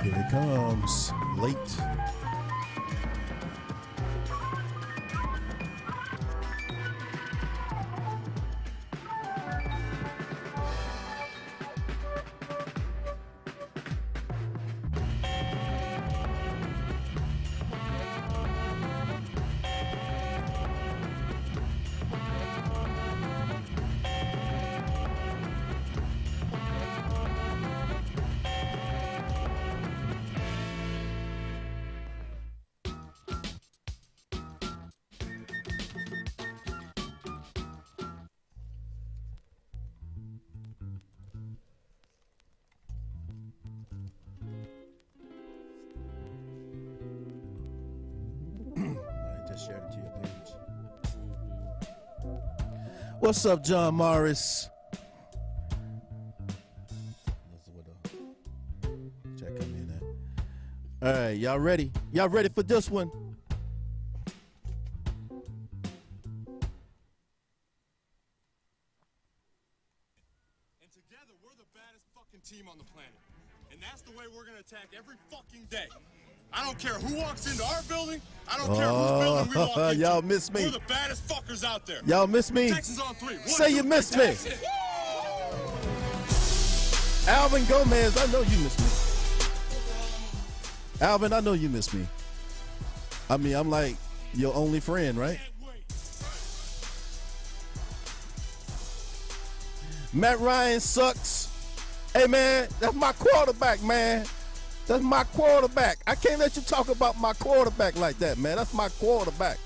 Here it comes. Late. Share it to your page. What's up, John Morris? That's what check him in at. All right, y'all ready? Y'all ready for this one? And together, we're the baddest fucking team on the planet. And that's the way we're gonna attack every fucking day. I don't care who walks into our building. I don't care whose building we walk into. Y'all miss me. We're the baddest fuckers out there. Y'all miss me? Texans on 3. Say you miss me. Alvin Gomez, I know you miss me. Alvin, I know you miss me. I mean, I'm like your only friend, right? Matt Ryan sucks. Hey, man, that's my quarterback, man. That's my quarterback. I can't let you talk about my quarterback like that, man. That's my quarterback.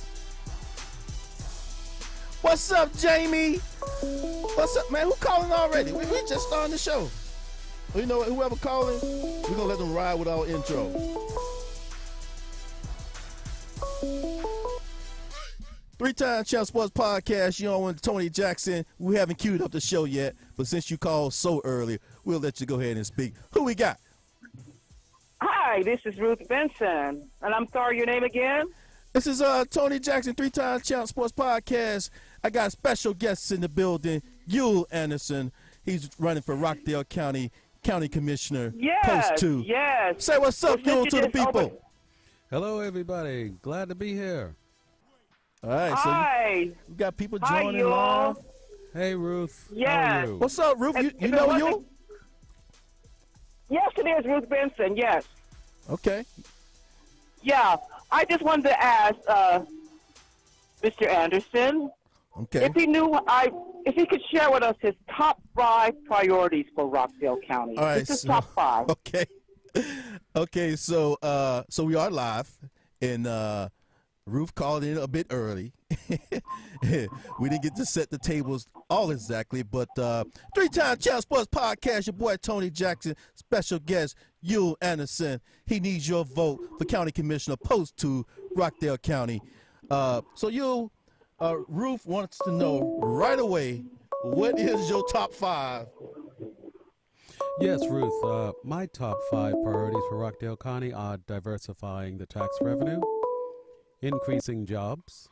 What's up, Jamie? What's up, man? Who calling already? We just starting the show. You know what? Whoever calling, we're going to let them ride with our intro. Three-time Champ Sports Podcast. You on with Tony Jackson. We haven't queued up the show yet, but since you called so early, we'll let you go ahead and speak. Who we got? Hi, this is Ruth Benson, and I'm sorry, your name again? This is Tony Jackson, Three-time Champ Sports Podcast. I got special guests in the building. Yul Anderson, he's running for Rockdale County Commissioner, Post 2. Yes. Say what's up, Yul, to the people. Hello, everybody. Glad to be here. All right, Hi. so we got people Hi, joining Yul. live. Hey, Ruth. Yes. How are you? What's up, Ruth? You know Yul? Yes, it is Ruth Benson, yes. Okay. Yeah, I just wanted to ask Mr. Anderson Okay. if he knew, if he could share with us his top 5 priorities for Rockdale County. All right. This is top 5. Okay. Okay, so we are live, and Ruth called in a bit early. We didn't get to set the tables all exactly, but Three-time Champ Sports Podcast, your boy Tony Jackson, special guest Yul Anderson. He needs your vote for County Commissioner, Post 2, Rockdale County. So Yul, Ruth wants to know right away, what is your top 5? Yes, Ruth. My top 5 priorities for Rockdale County are diversifying the tax revenue, increasing jobs.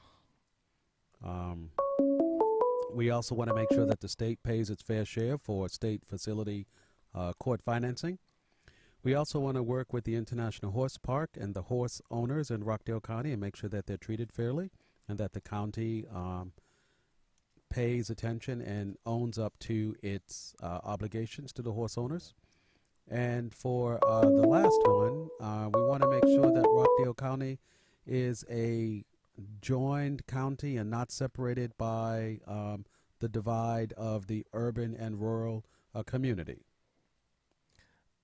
We also want to make sure that the state pays its fair share for state facility court financing. We also want to work with the International Horse Park and the horse owners in Rockdale County and make sure that they're treated fairly and that the county pays attention and owns up to its obligations to the horse owners. And for the last one, we want to make sure that Rockdale County is a joined county and not separated by the divide of the urban and rural community.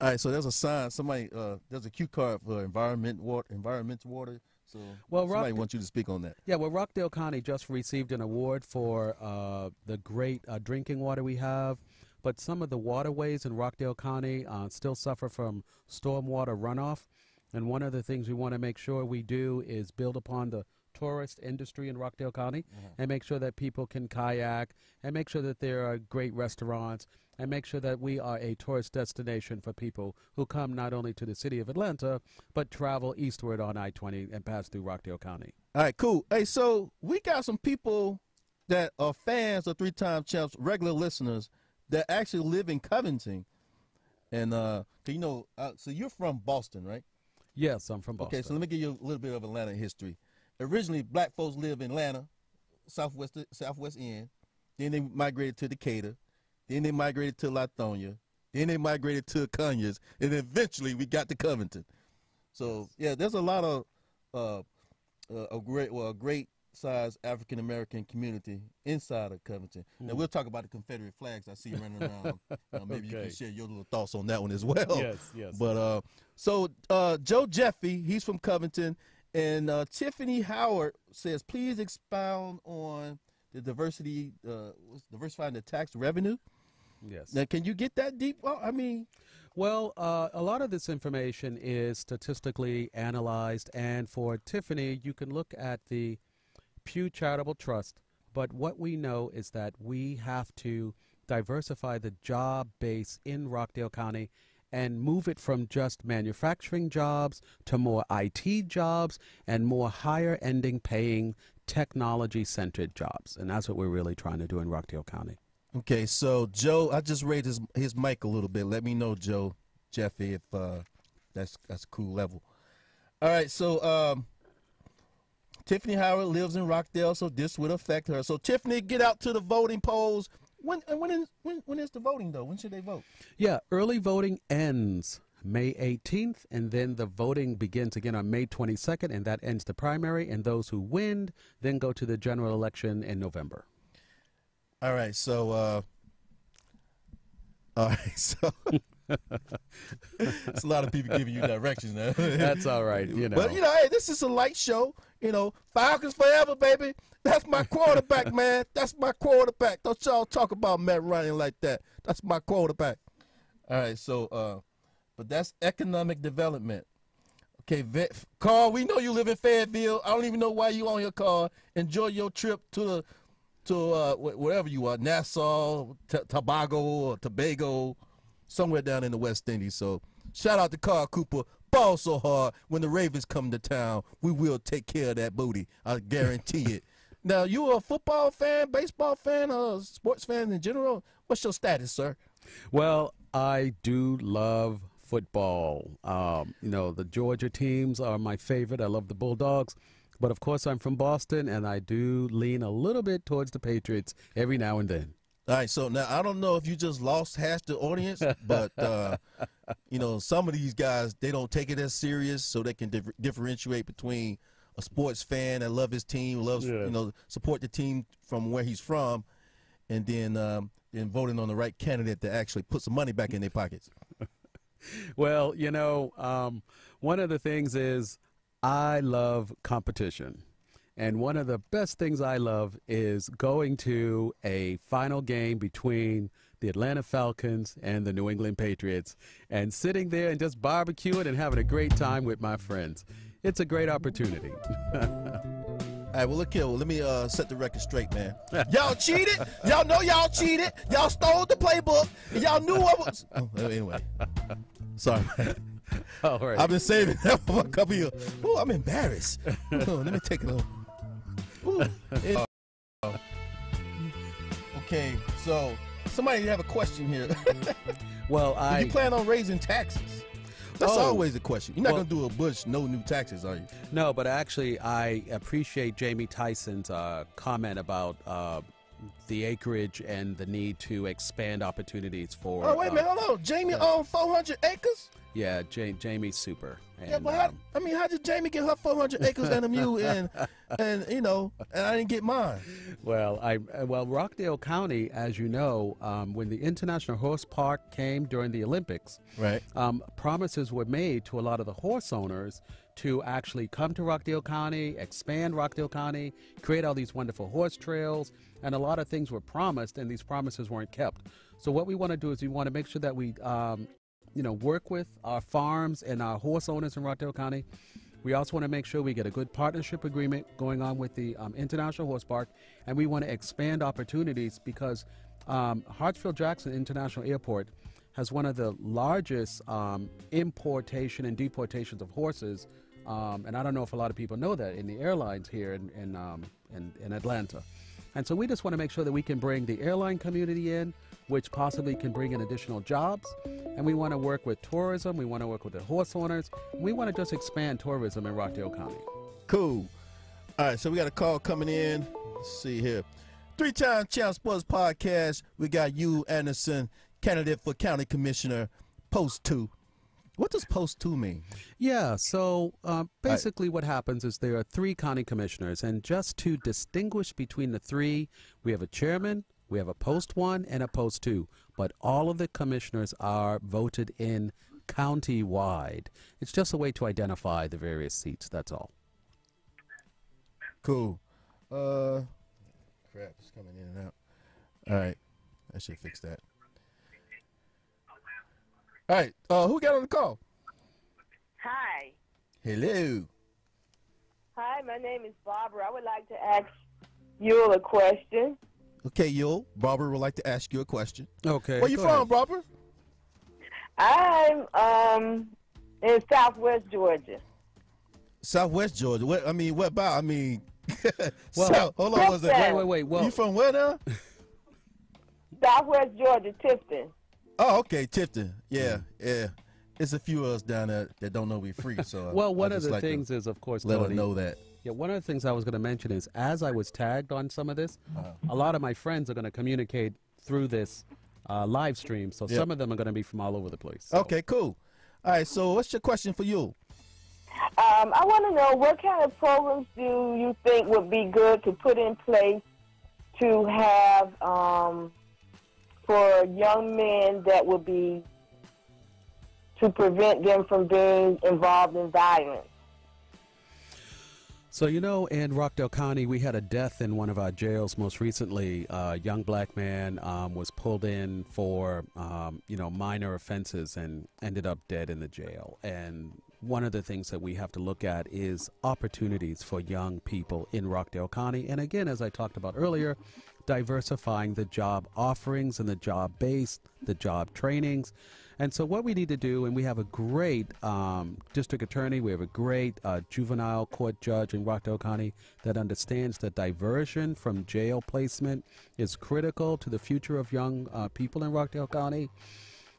All right, so there's a sign. Somebody, there's a cue card for environmental water. So somebody wants you to speak on that. Yeah, well, Rockdale County just received an award for the great drinking water we have, but some of the waterways in Rockdale County still suffer from stormwater runoff. And one of the things we want to make sure we do is build upon the tourist industry in Rockdale County and make sure that people can kayak and make sure that there are great restaurants and make sure that we are a tourist destination for people who come not only to the city of Atlanta, but travel eastward on I-20 and pass through Rockdale County. All right, cool. Hey, so we got some people that are fans of Three-Time Champs, regular listeners, that actually live in Covington. And so you're from Boston, right? Yes, I'm from Boston. Okay, so let me give you a little bit of Atlanta history. Originally, black folks lived in Atlanta, Southwest End. Then they migrated to Decatur. Then they migrated to Lithonia. Then they migrated to Conyers, and eventually we got to Covington. So yeah, there's a lot of a great size African American community inside of Covington. Now we'll talk about the Confederate flags I see running around. Maybe you can share your little thoughts on that one as well. Yes. But so Joe Jeffy, he's from Covington, and Tiffany Howard says, please expound on the diversifying the tax revenue. Yes. Now, can you get that deep? Well, I mean, Well, a lot of this information is statistically analyzed, and for Tiffany, you can look at the Pew Charitable Trust, but what we know is that we have to diversify the job base in Rockdale County and move it from just manufacturing jobs to more IT jobs and more higher-ending paying technology-centered jobs, and that's what we're really trying to do in Rockdale County. okay, so Joe, I just raised his mic a little bit. Let me know, Joe Jeffy, if that's a cool level. All right, so Tiffany Howard lives in Rockdale, so this would affect her. So Tiffany, get out to the voting polls. When is the voting though? When should they vote? Yeah, early voting ends May 18th, and then the voting begins again on May 22nd, and that ends the primary, and those who win then go to the general election in November. All right, so it's a lot of people giving you directions now. That's all right, you know. But hey, this is a light show. Falcons forever, baby. That's my quarterback, man. That's my quarterback. Don't y'all talk about Matt Ryan like that. That's my quarterback. All right, so but that's economic development. Okay, Carl, we know you live in Fayetteville. I don't even know why you on your car. Enjoy your trip to wherever you are, Nassau, Tobago, or Tobago, somewhere down in the West Indies. So shout out to Carl Cooper. Ball so hard. When the Ravens come to town, we will take care of that booty. I guarantee it. Now, you a football fan, baseball fan, or sports fan in general? What's your status, sir? Well, I do love football. The Georgia teams are my favorite. I love the Bulldogs. But, of course, I'm from Boston, and I do lean a little bit towards the Patriots every now and then. All right, so now I don't know if you just lost half the audience, but, some of these guys, they don't take it as serious, so they can differentiate between a sports fan that loves his team, support the team from where he's from, and then voting on the right candidate to actually put some money back in their pockets. Well, one of the things is I love competition. And one of the best things I love is going to a final game between the Atlanta Falcons and the New England Patriots and sitting there and just barbecuing and having a great time with my friends. It's a great opportunity. All right, well, look here. Well, let me set the record straight, man. Y'all cheated. Y'all know y'all cheated. Y'all stole the playbook. And y'all knew what was. Anyway. Sorry, man. All right. I've been saving that for a couple of years. Oh, I'm embarrassed. Let me take it over. Okay, so somebody have a question here. Well, Do you plan on raising taxes? That's always a question. You're not going to do a Bush, no new taxes, are you? No, but actually, I appreciate Jamie Tyson's comment about the acreage and the need to expand opportunities for. Oh, wait a minute, hold on. Jamie owned 400 acres? Yeah, Jamie's super. And, Yeah, but how did Jamie get her 400 acres and a mule and I didn't get mine? Well, Rockdale County, as you know, when the International Horse Park came during the Olympics, Right. Promises were made to a lot of the horse owners to actually come to Rockdale County, expand Rockdale County, create all these wonderful horse trails, and a lot of things were promised, and these promises weren't kept. So what we want to do is we want to make sure that we work with our farms and our horse owners in Rockdale County. We also want to make sure we get a good partnership agreement going on with the International Horse Park, and we want to expand opportunities because Hartsfield-Jackson International Airport has one of the largest importation and deportations of horses, and I don't know if a lot of people know that, in the airlines here in Atlanta. And so we just want to make sure that we can bring the airline community in, which possibly can bring in additional jobs. And we want to work with tourism. We want to work with the horse owners. We want to just expand tourism in Rockdale County. Cool. All right, so we got a call coming in. Let's see here. 3-time Champ Sports Podcast. We got you, Anderson, candidate for county commissioner, post 2. What does post 2 mean? Yeah, so basically what happens is there are 3 county commissioners, and just to distinguish between the 3, we have a chairman, we have a post 1, and a post 2. But all of the commissioners are voted in county-wide. It's just a way to identify the various seats, that's all. Cool. Crap, it's coming in and out. All right, I should fix that. All right, who got on the call? Hi. Hello. Hi, my name is Barbara. I would like to ask you a question. Okay, yo, Barbara would like to ask you a question. Okay. Where you go from, ahead. Barbara? I'm in Southwest Georgia. Southwest Georgia. What about? Well, hold on one second. Wait. Well, You from where now? Southwest Georgia, Tifton. Oh, okay, Tifton. Yeah. It's a few of us down there that don't know we free. So well, one I of just the like to things is, of course, let her Tony, know that. Yeah, one of the things I was going to mention is, as I was tagged on some of this, a lot of my friends are going to communicate through this live stream. So Yep. some of them are going to be from all over the place. So. Okay, cool. All right, so what's your question for you? I want to know what kind of programs do you think would be good to put in place to have for young men that would be to prevent them from being involved in violence? So, in Rockdale County, we had a death in one of our jails most recently. A young black man was pulled in for, minor offenses and ended up dead in the jail. And one of the things that we have to look at is opportunities for young people in Rockdale County. And again, as I talked about earlier, diversifying the job offerings and the job base, the job trainings. And so what we need to do, and we have a great district attorney, we have a great juvenile court judge in Rockdale County that understands that diversion from jail placement is critical to the future of young people in Rockdale County.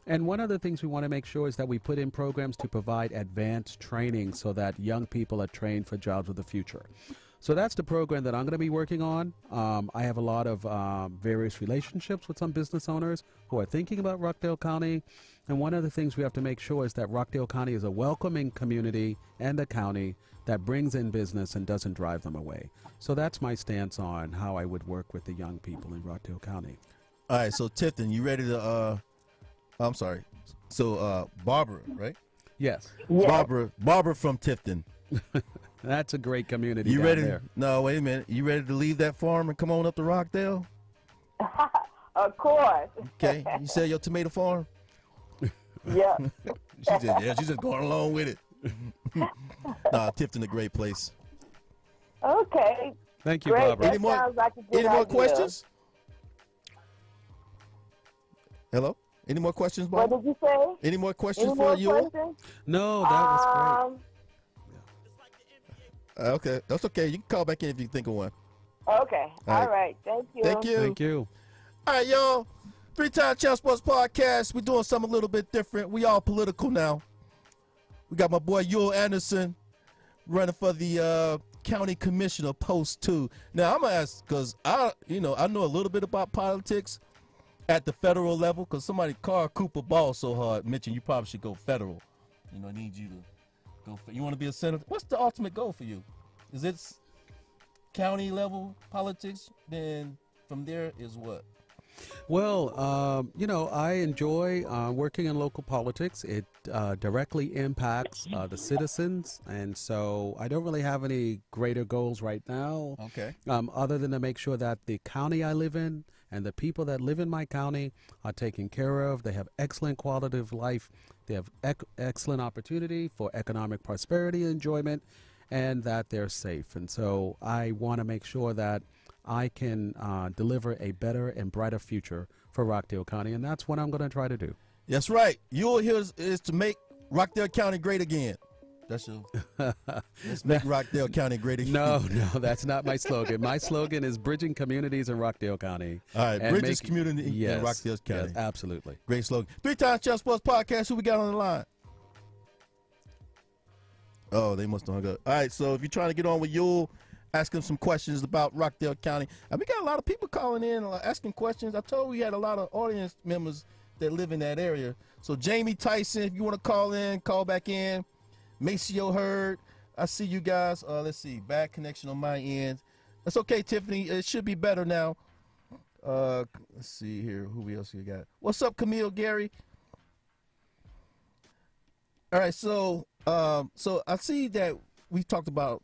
And one of the things we want to make sure is that we put in programs to provide advanced training so that young people are trained for jobs of the future. So that's the program that I'm going to be working on. I have a lot of various relationships with some business owners who are thinking about Rockdale County. And one of the things we have to make sure is that Rockdale County is a welcoming community and a county that brings in business and doesn't drive them away. So that's my stance on how I would work with the young people in Rockdale County. All right, so Tifton, you ready to I'm sorry. So Barbara, right? Yes, Yeah. Barbara from Tifton. that's a great community You down ready? there. No, wait a minute. You ready to leave that farm and come on up to Rockdale? Of course. Okay. You sell your tomato farm? Yeah. She's just going along with it. Nah, Tifton a great place. Okay. Thank you, Great. Barbara. That Any more- sounds like a good Any more idea. questions? Hello? Any more questions, What Barbara? did you say? Any more questions Any for more you? questions? No, that was Okay, that's okay. You can call back in if you think of one. Okay. All right. All right. Thank you. Thank you. great. Thank you. All right, y'all. 3-time Champ Sports Podcast. We're doing something a little bit different. We all political now. We got my boy Yul Anderson running for the county commissioner post 2. Now I'm gonna ask because I know a little bit about politics at the federal level. Because somebody, Carl Cooper Ball, so hard mentioned you probably should go federal. Need you to go. You want to be a senator? What's the ultimate goal for you? Is it county level politics? Then from there is what? Well, I enjoy working in local politics. It directly impacts the citizens, and so I don't really have any greater goals right now, Okay. other than to make sure that the county I live in and the people that live in my county are taken care of. They have excellent quality of life. They have excellent opportunity for economic prosperity and enjoyment, and that they're safe. And so I want to make sure that I can deliver a better and brighter future for Rockdale County, and that's what I'm going to try to do. That's right. Your here is to make Rockdale County great again. That's your. Let's make Rockdale County great again. No, that's not my slogan. My slogan is bridging communities in Rockdale County. All right, and bridges community in Rockdale County. Yes, absolutely. Great slogan. 3-time Chef Sports Podcast. Who we got on the line? Oh, they must have hung up. All right, so if you're trying to get on with Yule, ask him some questions about Rockdale County. And we got a lot of people calling in, asking questions. I told we had a lot of audience members that live in that area. So Jamie Tyson, if you want to call in, call back in. Maceo Hurd, I see you guys. Let's see, bad connection on my end. That's okay, Tiffany. It should be better now. Let's see here. Who else you got? What's up, Camille Gary? All right, so I see that we talked about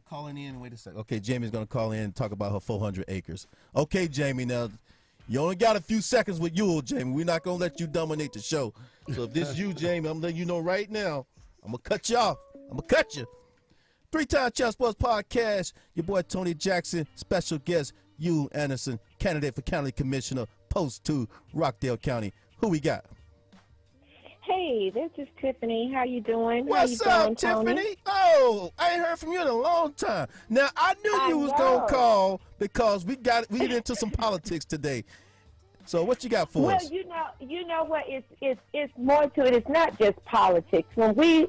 calling in. Wait a second. Okay, Jamie's gonna call in and talk about her 400 acres. Okay, Jamie. Now you only got a few seconds with Yule, Jamie. We're not gonna let you dominate the show. So if this is you, Jamie, I'm letting you know right now. I'm gonna cut you off. I'm gonna cut you. 3-time Chef Sports Podcast. Your boy Tony Jackson, special guest Yule Anderson, candidate for county commissioner, post 2, Rockdale County. Who we got? Hey, this is Tiffany. How you doing? What's How you up, doing, Tony? Tiffany? Oh, I ain't heard from you in a long time. Now I knew you was gonna call because we get into some politics today. So what you got for us? Well, you know what? It's more to it. It's not just politics. When we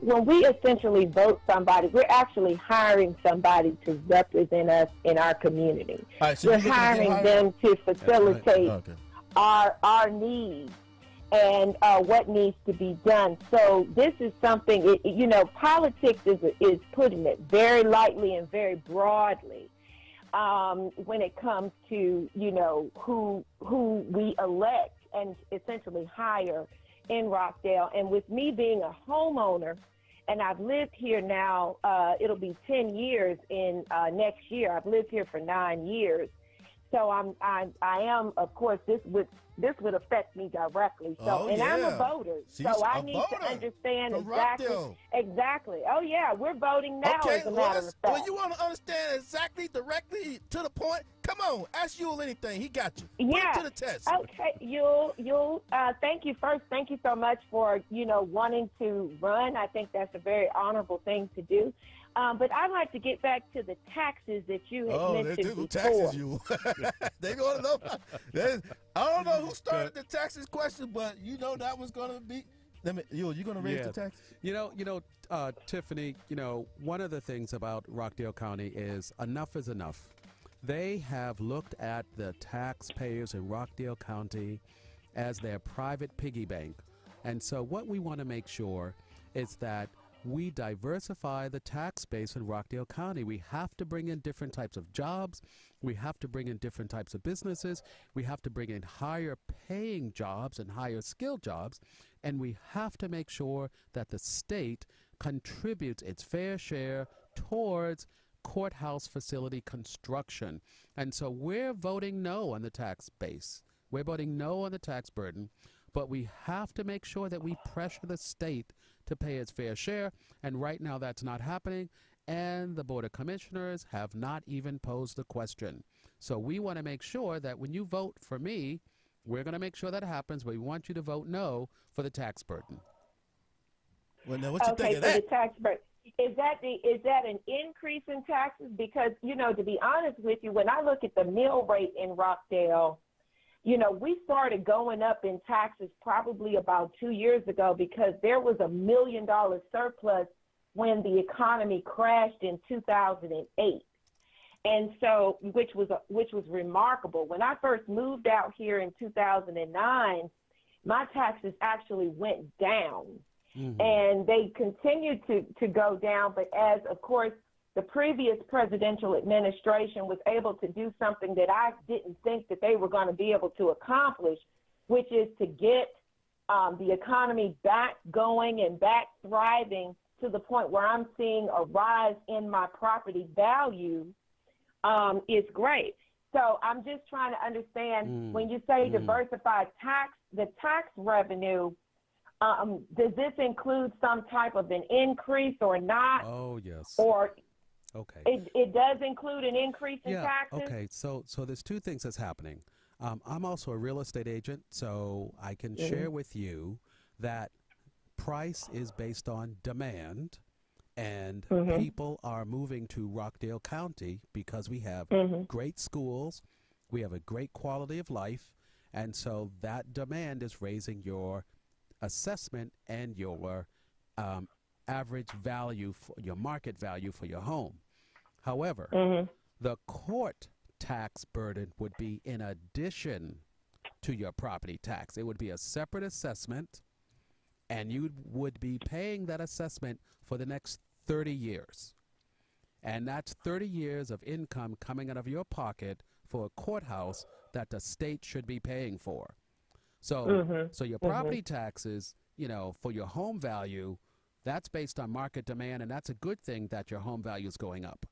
essentially vote somebody, we're actually hiring somebody to represent us in our community. All right, so we're hiring them to facilitate our needs and what needs to be done. So this is something, politics is putting it very lightly and very broadly when it comes to, who we elect and essentially hire in Rockdale. And with me being a homeowner, and I've lived here now, it'll be 10 years in next year. I've lived here for 9 years. So I am, of course, this would affect me directly. So, I'm a voter. So I need to understand exactly. Oh yeah, we're voting now. Okay, as a matter of fact. Well, you want to understand exactly, directly to the point. Come on, ask Yule anything. He got you. Yeah. Put it to the test. Okay, Yule. Thank you first. Thank you so much for wanting to run. I think that's a very honorable thing to do. But I'd like to get back to the taxes that you had mentioned before. Taxes, you. They going to know. I don't know who started the taxes question, but that was going to be. You going to raise the taxes? Tiffany. One of the things about Rockdale County is enough is enough. They have looked at the taxpayers in Rockdale County as their private piggy bank, and so what we want to make sure is that we diversify the tax base in Rockdale County. We have to bring in different types of jobs. We have to bring in different types of businesses. We have to bring in higher paying jobs and higher skilled jobs. And we have to make sure that the state contributes its fair share towards courthouse facility construction. And so we're voting no on the tax base. We're voting no on the tax burden. But we have to make sure that we pressure the state to pay its fair share, and right now that's not happening, and the Board of Commissioners have not even posed the question. So we want to make sure that when you vote for me, we're going to make sure that happens, but we want you to vote no for the tax burden. Well, now what you think of that? The tax burden. Is that an increase in taxes? Because, to be honest with you, when I look at the mill rate in Rockdale, we started going up in taxes probably about 2 years ago because there was $1 million surplus when the economy crashed in 2008. And so, which was remarkable. When I first moved out here in 2009, my taxes actually went down. Mm-hmm. And they continued to go down. But as, of course, the previous presidential administration was able to do something that I didn't think that they were going to be able to accomplish, which is to get the economy back going and back thriving to the point where I'm seeing a rise in my property value, is great. So I'm just trying to understand when you say diversified the tax revenue, does this include some type of an increase or not? Oh, yes. Or okay. It does include an increase in taxes? Okay, so there's two things that's happening. I'm also a real estate agent, so I can share with you that price is based on demand, and Mm-hmm. people are moving to Rockdale County because we have Mm-hmm. great schools, we have a great quality of life, and so that demand is raising your assessment and your average value, for your market value for your home. However, Mm-hmm. the court tax burden would be in addition to your property tax. It would be a separate assessment, and you would be paying that assessment for the next 30 years. And that's 30 years of income coming out of your pocket for a courthouse that the state should be paying for. So, Mm-hmm. so your property taxes, for your home value, that's based on market demand, and that's a good thing that your home value is going up.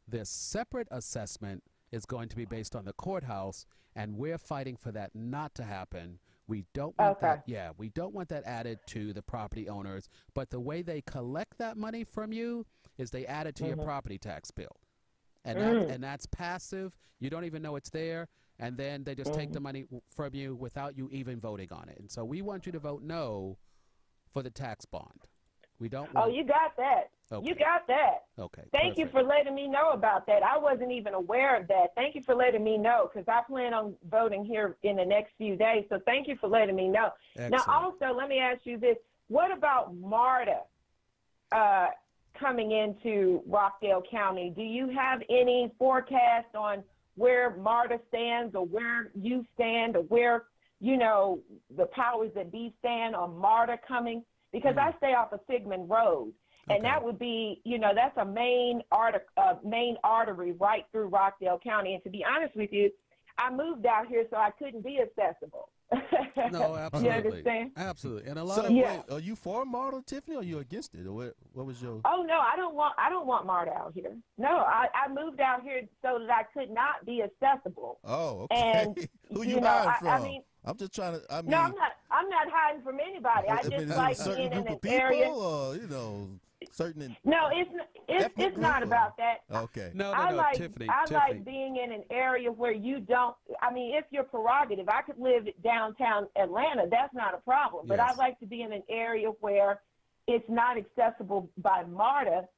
This separate assessment is going to be based on the courthouse, and we're fighting for that not to happen. We don't want Okay. that. Yeah, we don't want that added to the property owners. But the way they collect that money from you is they add it to your property tax bill, and that's passive. You don't even know it's there, and then they just take the money from you without you even voting on it. And so we want you to vote no for the tax bond. We don't. Oh, Want, you got that. Okay. You got that. Okay. Thank you perfect. for letting me know about that. I wasn't even aware of that. Thank you for letting me know, because I plan on voting here in the next few days. So thank you for letting me know. Excellent. Now, also, let me ask you this. What about MARTA coming into Rockdale County? Do you have any forecast on where MARTA stands, or where you stand, or where, the powers that be stand on MARTA coming? Because I stay off of Sigmund Road. And Okay. that would be, that's a main artery right through Rockdale County. And to be honest with you, I moved out here so I couldn't be accessible. No, absolutely. You understand? Absolutely. And a lot So, of Yeah. wait, are you for MARTA, Tiffany, or are you against it? Or what was your? Oh no, I don't want MARTA out here. No, I moved out here so that I could not be accessible. Oh, okay. And, Who you you know, hiding I from? mean- I'm just trying to. I mean, No, I'm not hiding from anybody. I if just it's like a certain being in group an of people, area. or certain. No, ethnic it's not group, or- about that. Okay. no, I like Tiffany. I Tiffany. like being in an area where you don't. I mean, it's your prerogative. I could live downtown Atlanta. That's not a problem. But Yes. I like to be in an area where it's not accessible by MARTA,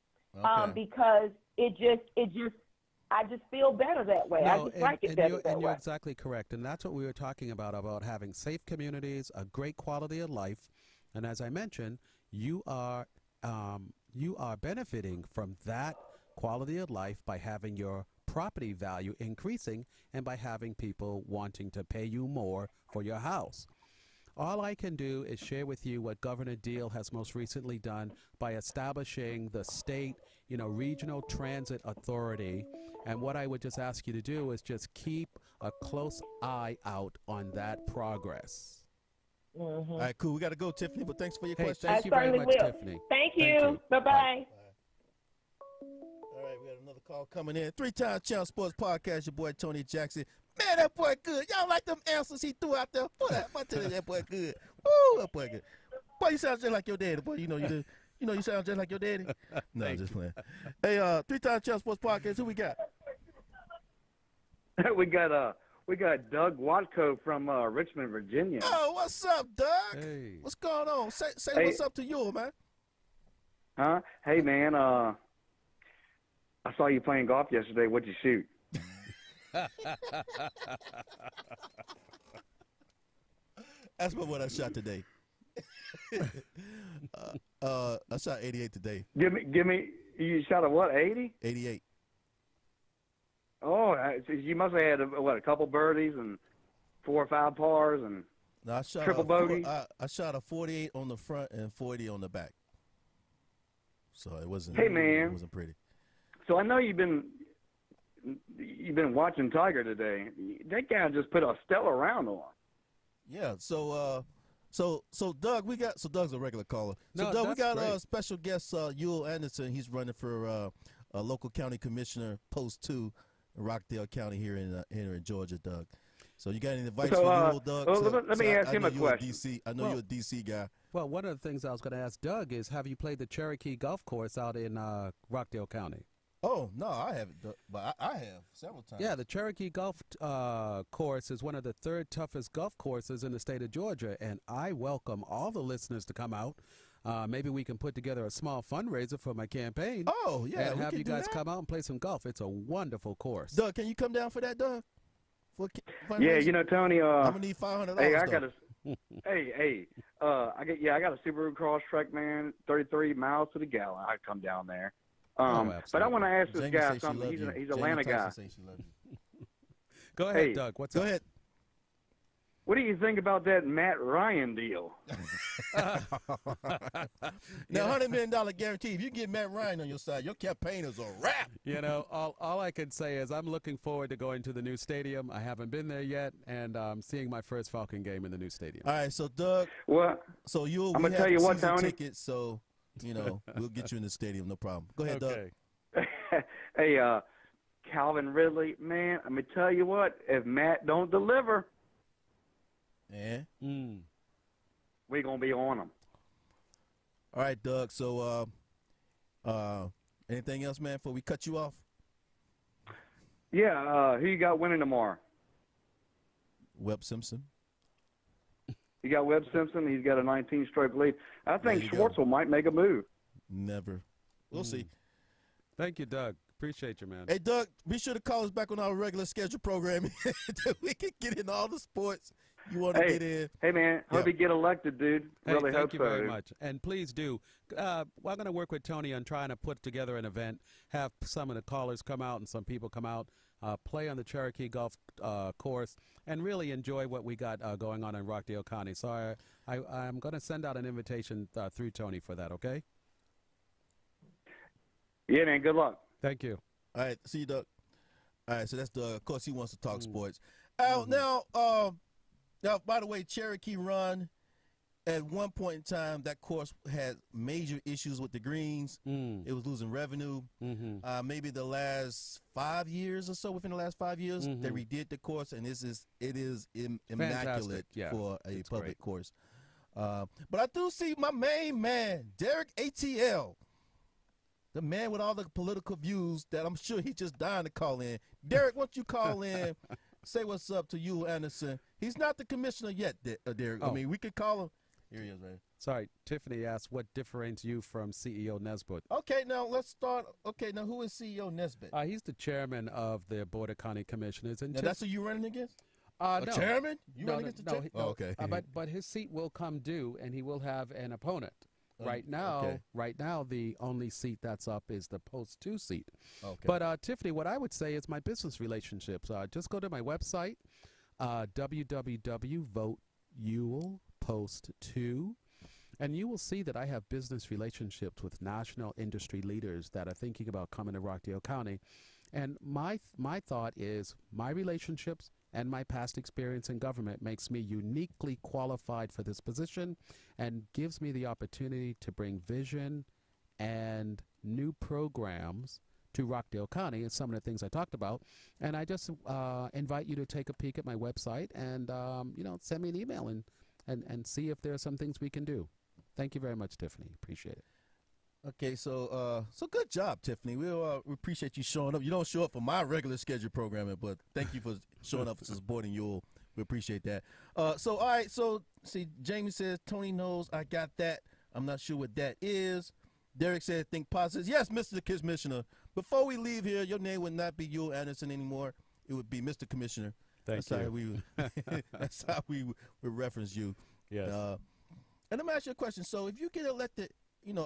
Okay. because I just feel better that way. I just like it better that and you're way. exactly correct. And that's what we were talking about having safe communities, a great quality of life. And as I mentioned, you are benefiting from that quality of life by having your property value increasing and by having people wanting to pay you more for your house. All I can do is share with you what Governor Deal has most recently done by establishing the state, regional transit authority. And what I would just ask you to do is just keep a close eye out on that progress. All right, cool. We got to go, Tiffany. But thanks for your Hey, question. thank I you very certainly much, will. Tiffany. Thank Thank you. you. Bye-bye. All right, we got another call coming in. 3-time Channel Sports Podcast. Your boy Tony Jackson. Man, that boy good. Y'all like them answers he threw out there? Boy, I tell you, that boy good. Woo, that boy good. Boy, you sound just like your daddy. Boy, you sound just like your daddy. No, I'm just playing. Hey, 3-time Channel Sports Podcast. Who we got? we got Doug Watko from Richmond, Virginia. Oh, what's up, Doug? Hey. What's going on? Say Hey. what's up to you, man. Huh? Hey man, I saw you playing golf yesterday. What'd you shoot? Ask me what I shot today. I shot 88 today. Give me. You shot a what? 80? 88. Oh, so you must have had a couple birdies and 4 or 5 pars and. No, I shot Triple bogey? I shot a 48 on the front and 40 on the back. So it wasn't. Hey, man. It wasn't pretty. So I know you've been watching Tiger today. That guy just put a stellar round on. Yeah. So Doug, Doug's a regular caller. So No, Doug, we that's got great. special guest Yul Anderson. He's running for a local county commissioner, post 2, in Rockdale County here in Georgia, Doug. So you got any advice So, for Yul, Doug? well, let me ask I him know a you're question. DC. I know Well- you're a DC guy. Well, one of the things I was going to ask Doug is, have you played the Cherokee Golf Course out in Rockdale County? Oh no, I haven't, but I have several times. Yeah, the Cherokee Golf Course is one of the third toughest golf courses in the state of Georgia, and I welcome all the listeners to come out. Maybe we can put together a small fundraiser for my campaign. Oh yeah, and we have can you do guys that. come out and play some golf. It's a wonderful course. Doug, can you come down for that, Doug? For Yeah, you know, Tony. I'm gonna need $500. Hey, I got a. I got a Subaru Crosstrek, man. 33 miles to the gallon. I'd come down there. But I want to ask this Jamie guy says she something. love He's you. an Jamie Atlanta guy. Tyson says she love you. Go ahead, Hey, Doug. What's Go up? ahead. What do you think about that Matt Ryan deal? Now, $100 million guarantee. If you get Matt Ryan on your side, your campaign is a wrap. You know, all I can say is I'm looking forward to going to the new stadium. I haven't been there yet, and seeing my first Falcon game in the new stadium. All right, so Doug, Well, so we I'ma have tell you what, season Tony. tickets, so we'll get you in the stadium, no problem. Go ahead, Okay. hey, Calvin Ridley, man. I'm gonna tell you what. If Matt don't deliver, Doug. And we're gonna be on him. all right, Doug. So, anything else, man? Before we cut you off, Yeah. Who you got winning tomorrow? Webb Simpson. You got Webb Simpson. He's got a 19-stroke lead. I think There you go. Schwartzel might make a move. Never. We'll see. Thank you, Doug. Appreciate you, man. Hey, Doug, be sure to call us back on our regular schedule programming that we can get in all the sports you want to Hey, get in. hey, man. Hope Yeah. you get elected, dude. Hey, Really thank hope you so. very much. And please do. I'm going to work with Tony on trying to put together an event, have some of the callers come out and some people come out, play on the Cherokee Golf Course, and really enjoy what we got going on in Rockdale County. So I'm going to send out an invitation through Tony for that, okay? Yeah, man. Good luck. Thank you. All right, see you, Doug. All right, so that's Doug. Of course, he wants to talk sports. Mm-hmm. Now, by the way, Cherokee Run, at one point in time, that course had major issues with the greens. It was losing revenue. Maybe the last 5 years or so, within the last 5 years, they redid the course, and it is immaculate Yeah, for a it's public great. course. But I do see my main man, Derek ATL. The man with all the political views that I'm sure he's just dying to call in. Derek, why don't you call in, say what's up to you, Anderson. He's not the commissioner yet, Derek. Oh. I mean, we could call him. Here he is, right? Sorry, Tiffany asked what differentiates you from CEO Nesbitt. Okay, now let's start. Okay, now who is CEO Nesbitt? He's the chairman of the Board of County Commissioners. And Now that's who you running against? no. Chairman? You No, running no, against the no, chairman? no. Oh, okay. But his seat will come due, and he will have an opponent. Right now, okay. the only seat that's up is the post 2 seat. Okay. But Tiffany, what I would say is my business relationships. Just go to my website, www.vote2, and you will see that I have business relationships with national industry leaders that are thinking about coming to Rockdale County. And my thought is my relationships and my past experience in government makes me uniquely qualified for this position and gives me the opportunity to bring vision and new programs to Rockdale County and some of the things I talked about. And I just invite you to take a peek at my website and, send me an email and see if there are some things we can do. Thank you very much, Tiffany. Appreciate it. Okay, so good job, Tiffany. We appreciate you showing up. You don't show up for my regular schedule programming, but thank you for showing up for supporting you. We appreciate that. So all right, so see, Jamie says Tony knows I got that. I'm not sure what that is. Derek said think positive. Yes, Mr. Commissioner. Before we leave here, your name would not be Yule Anderson anymore. It would be Mr. Commissioner. Thank That's you. How we that's how we would reference you. Yes. And let me ask you a question. So if you get elected,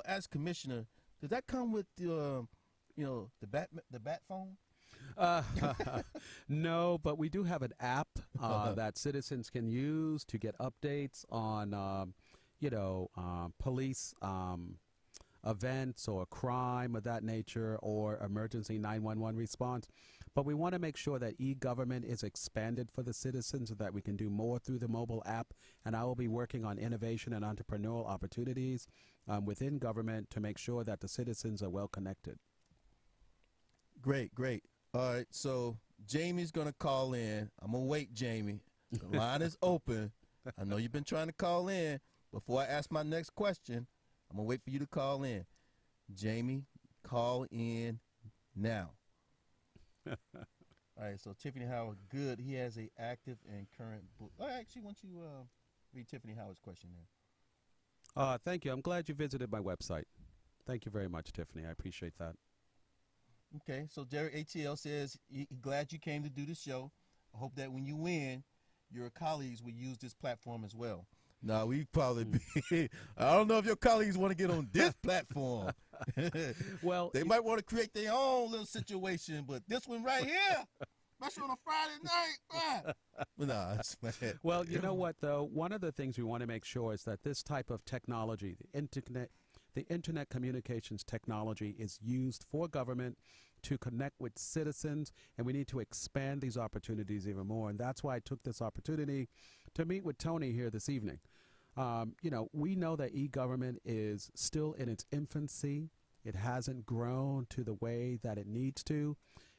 as commissioner, does that come with the bat phone? No, but we do have an app that citizens can use to get updates on, police events or crime of that nature or emergency 911 response. But we want to make sure that e-government is expanded for the citizens so that we can do more through the mobile app. And I will be working on innovation and entrepreneurial opportunities within government to make sure that the citizens are well connected. Great. All right, so Jamie's going to call in. I'm going to wait, Jamie. The line is open. I know you've been trying to call in. Before I ask my next question, I'm going to wait for you to call in. Jamie, call in now. All right, so Tiffany Howard, good. He has a active and current book. Actually, why don't you read Tiffany Howard's question there? Thank you. I'm glad you visited my website. Thank you very much, Tiffany. I appreciate that. Okay, so Derek ATL says, glad you came to do the show. I hope that when you win, your colleagues will use this platform as well. No, we probably be. I don't know if your colleagues want to get on this platform. Well, they might want to create their own little situation, but this one right here, especially on a Friday night. Nah, it's bad. Well, you know what, though? One of the things we want to make sure is that this type of technology, the internet communications technology, is used for government to connect with citizens, and we need to expand these opportunities even more. And that's why I took this opportunity to meet with Tony here this evening. We know that e-government is still in its infancy. It hasn't grown to the way that it needs to.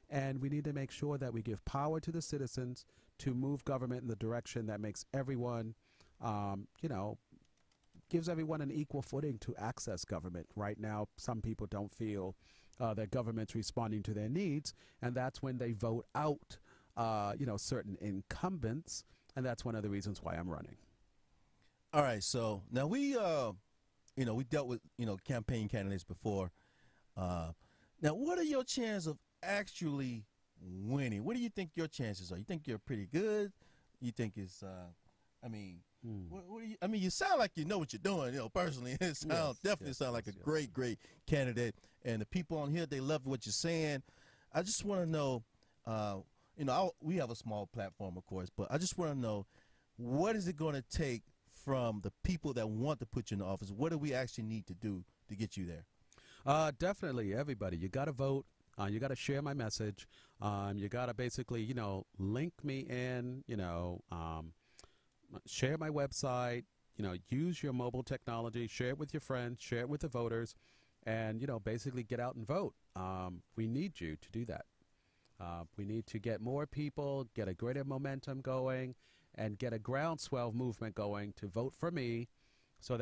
And we need to make sure that we give power to the citizens to move government in the direction that makes everyone, gives everyone an equal footing to access government. Right now, some people don't feel that government's responding to their needs, and that's when they vote out, certain incumbents, and that's one of the reasons why I'm running. All right, so now we dealt with, campaign candidates before. Now, what are your chances of actually winning? What do you think your chances are? You think you're pretty good? You think it's, what do you? I mean, you sound like you know what you're doing. Personally, it definitely sound like a great candidate. And the people on here, they love what you're saying. I just want to know, we have a small platform, of course, but I just want to know, what is it going to take from the people that want to put you in the office? What do we actually need to do to get you there? Definitely, everybody. You got to vote. You got to share my message. You got to basically, link me in. Share my website. Use your mobile technology. Share it with your friends. Share it with the voters, and basically get out and vote. We need you to do that. We need to get more people, get a greater momentum going, and get a groundswell movement going to vote for me, so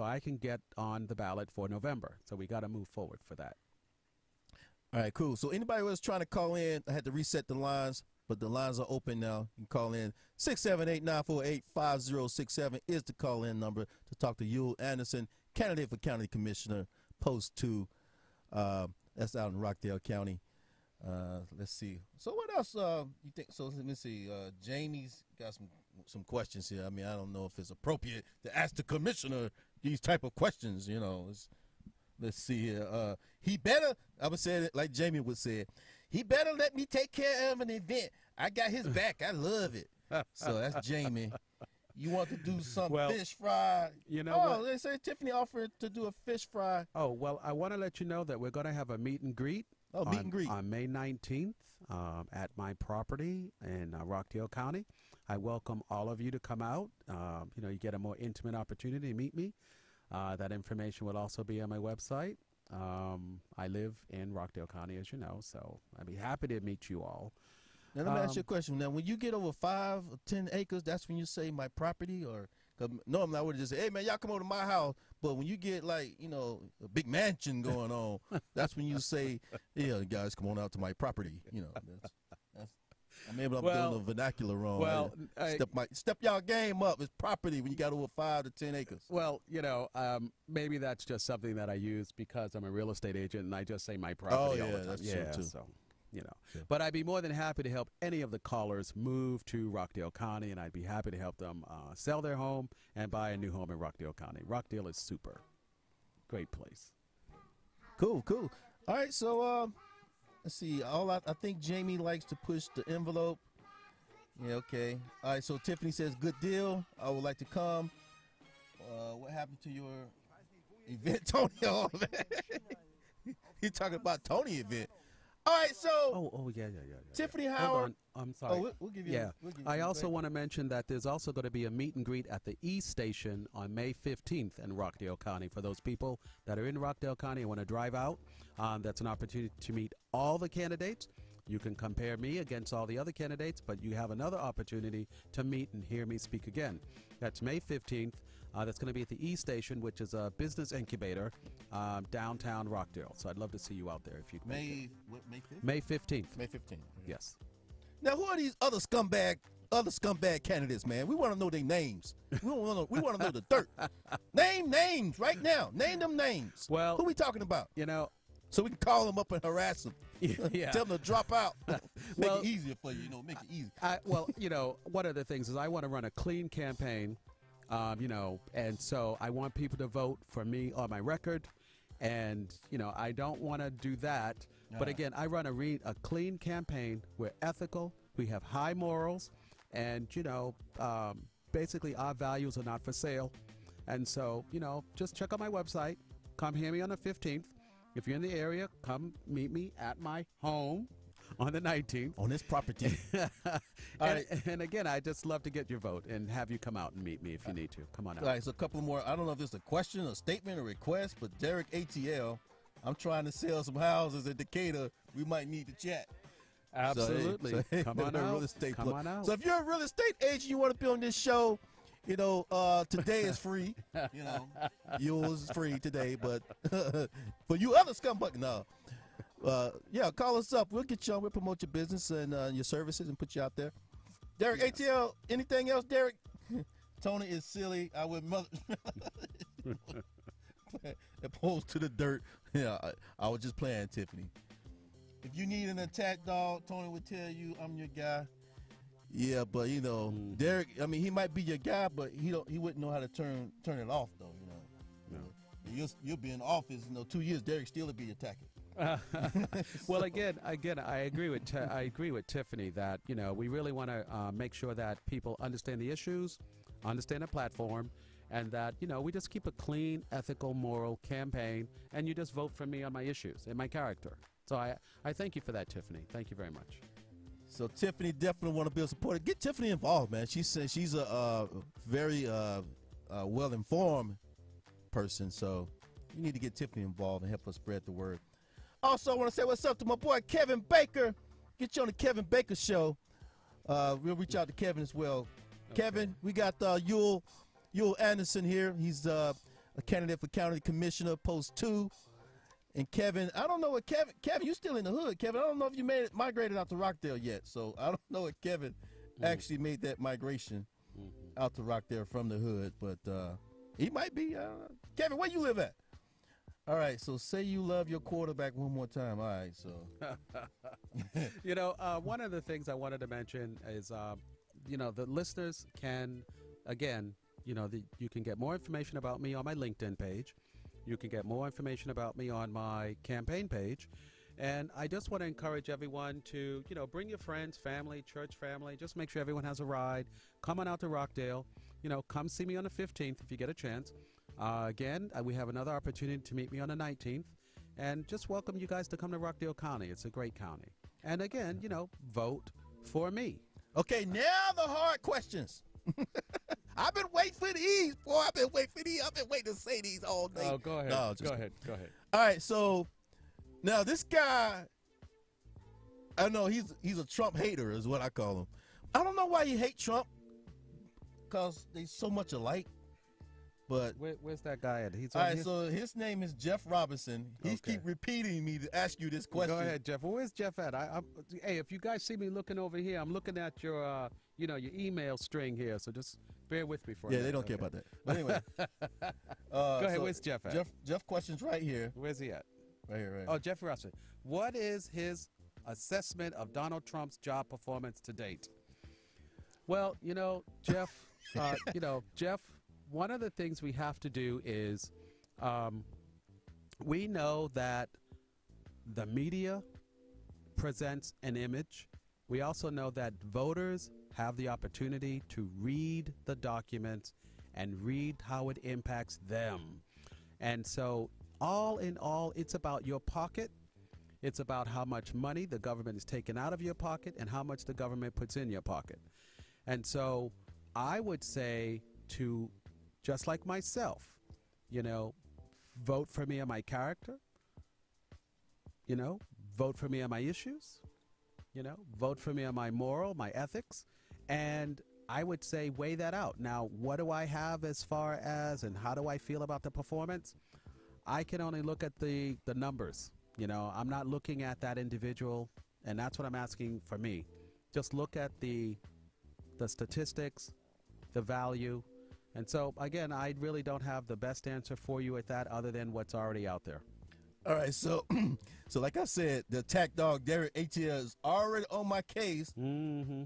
I can get on the ballot for November. So we got to move forward for that. All right, cool. So anybody who was trying to call in, I had to reset the lines, but the lines are open now. You can call in. 678-948-5067 is the call-in number to talk to Yul Anderson, candidate for county commissioner, post 2. That's out in Rockdale County. Let's see. So what else you think? So let me see. Jamie's got some questions here. I mean, I don't know if it's appropriate to ask the commissioner these type of questions. Let's see here. He better, I would say it like Jamie would say it, he better let me take care of an event. I got his back. I love it. So that's Jamie. You want to do some fish fry? What? They say Tiffany offered to do a fish fry. Oh, well, I want to let you know that we're going to have a meet and greet. Meet and greet. On May 19th at my property in Rockdale County. I welcome all of you to come out. You get a more intimate opportunity to meet me. That information will also be on my website. I live in Rockdale County, as you know, so I'd be happy to meet you all. Now, let me ask you a question. Now, when you get over 5 or 10 acres, that's when you say my property? Or normally I would just say, hey, man, y'all come over to my house. But when you get, a big mansion going on, that's when you say, yeah, guys, come on out to my property. Maybe I'm doing the vernacular wrong. Well, step y'all game up. It's property when you got over 5 to 10 acres. Well, maybe that's just something that I use because I'm a real estate agent and I just say my property all the time. That's true too. So, Sure. But I'd be more than happy to help any of the callers move to Rockdale County, and I'd be happy to help them sell their home and buy a new home in Rockdale County. Rockdale is super. Great place. Cool. All right, so let's see. I think Jamie likes to push the envelope. Yeah, okay. All right, so Tiffany says, good deal. I would like to come. What happened to your event, Tony? Oh, man. You're talking about Tony event. All right, so yeah. Tiffany Hold Howard. on. I'm sorry. We'll give you. Yeah. We'll give you I also great. want to mention that there's also going to be a meet and greet at the East Station on May 15th in Rockdale County. For those people that are in Rockdale County and want to drive out, that's an opportunity to meet all the candidates. You can compare me against all the other candidates, but you have another opportunity to meet and hear me speak again. That's May 15th That's going to be at the E Station, which is a business incubator downtown Rockdale. So I'd love to see you out there if you can. May 5th? May 15th. May 15th. Yes. Now, who are these other scumbag candidates, man? We want to know their names. We want to know the dirt. Name names right now. Name them names. Well, who we talking about? You know, so we can call them up and harass them. Yeah. Tell them to drop out. Make Well, it easier for you. You know, make it easy. well, you know, one of the things is I want to run a clean campaign, you know, and so I want people to vote for me on my record, and you know, I don't want to do that. But again, I run a clean campaign. We're ethical. We have high morals, and you know, basically our values are not for sale. And so, you know, just check out my website. Come hear me on the 15th. If you're in the area, come meet me at my home on the 19th. On this property. And again, I just love to get your vote and have you come out and meet me if you need to. Come on out. All right, so a couple more. I don't know if this is a question, a statement, a request, but Derek ATL, I'm trying to sell some houses in Decatur. We might need to chat. Absolutely. Come on out. Real estate Come on out. So if you're a real estate agent, you want to be on this show, you know, today is free. You know, yours is free today, but for you other scumbag, no. Yeah, call us up. We'll get you on. We'll promote your business and your services and put you out there. Derek ATL, anything else, Derek? Tony is silly. I would mother opposed to the dirt. Yeah, I was just playing, Tiffany. If you need an attack dog, Tony would tell you I'm your guy. Yeah, but you know, Derek. I mean, he might be your guy, but he wouldn't know how to turn it off, though. You know, you'll be in office. You know, 2 years, Derek still will be attacking. Well, again, I agree with Tiffany that you know we really want to make sure that people understand the issues, understand the platform, and that you know we just keep a clean, ethical, moral campaign, and you just vote for me on my issues and my character. So I thank you for that, Tiffany. Thank you very much. So Tiffany definitely want to be a supporter. Get Tiffany involved, man. She says she's a very well-informed person, so you need to get Tiffany involved and help us spread the word. Also, I want to say what's up to my boy Kevin Baker. Get you on the Kevin Baker Show. We'll reach out to Kevin as well. Okay. Kevin, we got Yul Anderson here. He's a candidate for county commissioner, post 2. And Kevin, I don't know what Kevin, you still in the hood, Kevin. I don't know if you migrated out to Rockdale yet. So I don't know if Kevin actually made that migration out to Rockdale from the hood, but he might be. Kevin, where you live at? All right, so say you love your quarterback one more time. All right, so. You know, one of the things I wanted to mention is, you know, the listeners can, again, you know, you can get more information about me on my LinkedIn page. You can get more information about me on my campaign page. And I just want to encourage everyone to, you know, bring your friends, family, church family. Just make sure everyone has a ride. Come on out to Rockdale. You know, come see me on the 15th if you get a chance. Again, we have another opportunity to meet me on the 19th. And just welcome you guys to come to Rockdale County. It's a great county. And again, you know, vote for me. Okay, now the hard questions. I've been waiting for these, boy. I've been waiting to say these all day. Oh, go ahead. No, go ahead. All right, so now this guy, I know he's a Trump hater is what I call him. I don't know why you hate Trump, because they so much alike. But where's that guy at? He's all right, so his name is Jeff Robinson. He keep repeating me to ask you this question. Go ahead, Jeff. Where's Jeff at? Hey, if you guys see me looking over here, I'm looking at your, you know, your email string here. So just bear with me for a minute. Yeah, they don't care about that. But anyway, go ahead. Where's Jeff at? Jeff question's right here. Where's he at? Right here. Oh, Jeff Robinson. What is his assessment of Donald Trump's job performance to date? Well, you know, Jeff. Jeff. One of the things we have to do is we know that the media presents an image. We also know that voters have the opportunity to read the documents and read how it impacts them. And so all in all, it's about your pocket. It's about how much money the government is taking out of your pocket and how much the government puts in your pocket. And so I would say to just like myself, you know, vote for me on my character, you know, vote for me on my issues, you know, vote for me on my moral, my ethics, and I would say weigh that out. Now, what do I have as far as and how do I feel about the performance? I can only look at the numbers. You know, I'm not looking at that individual, and that's what I'm asking for me. Just look at the statistics, the value. And so, again, I really don't have the best answer for you at that other than what's already out there. All right, so so like I said, the attack dog Derek ATL is already on my case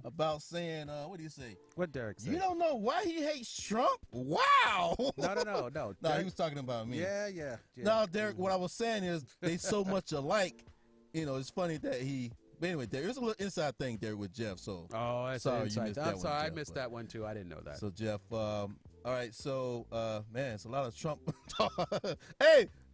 about saying, what do you say? What Derek said? You don't know why he hates Trump? Wow. No. No, Derek, he was talking about me. yeah. No, Derek, what I was saying is they so much alike. You know, it's funny that he. But anyway, there's a little inside thing there with Jeff. So Oh, that's sorry an you insight. missed that I'm one, sorry, I Jeff, missed but- that one too. I didn't know that. So Jeff, all right, so man, it's a lot of Trump talk.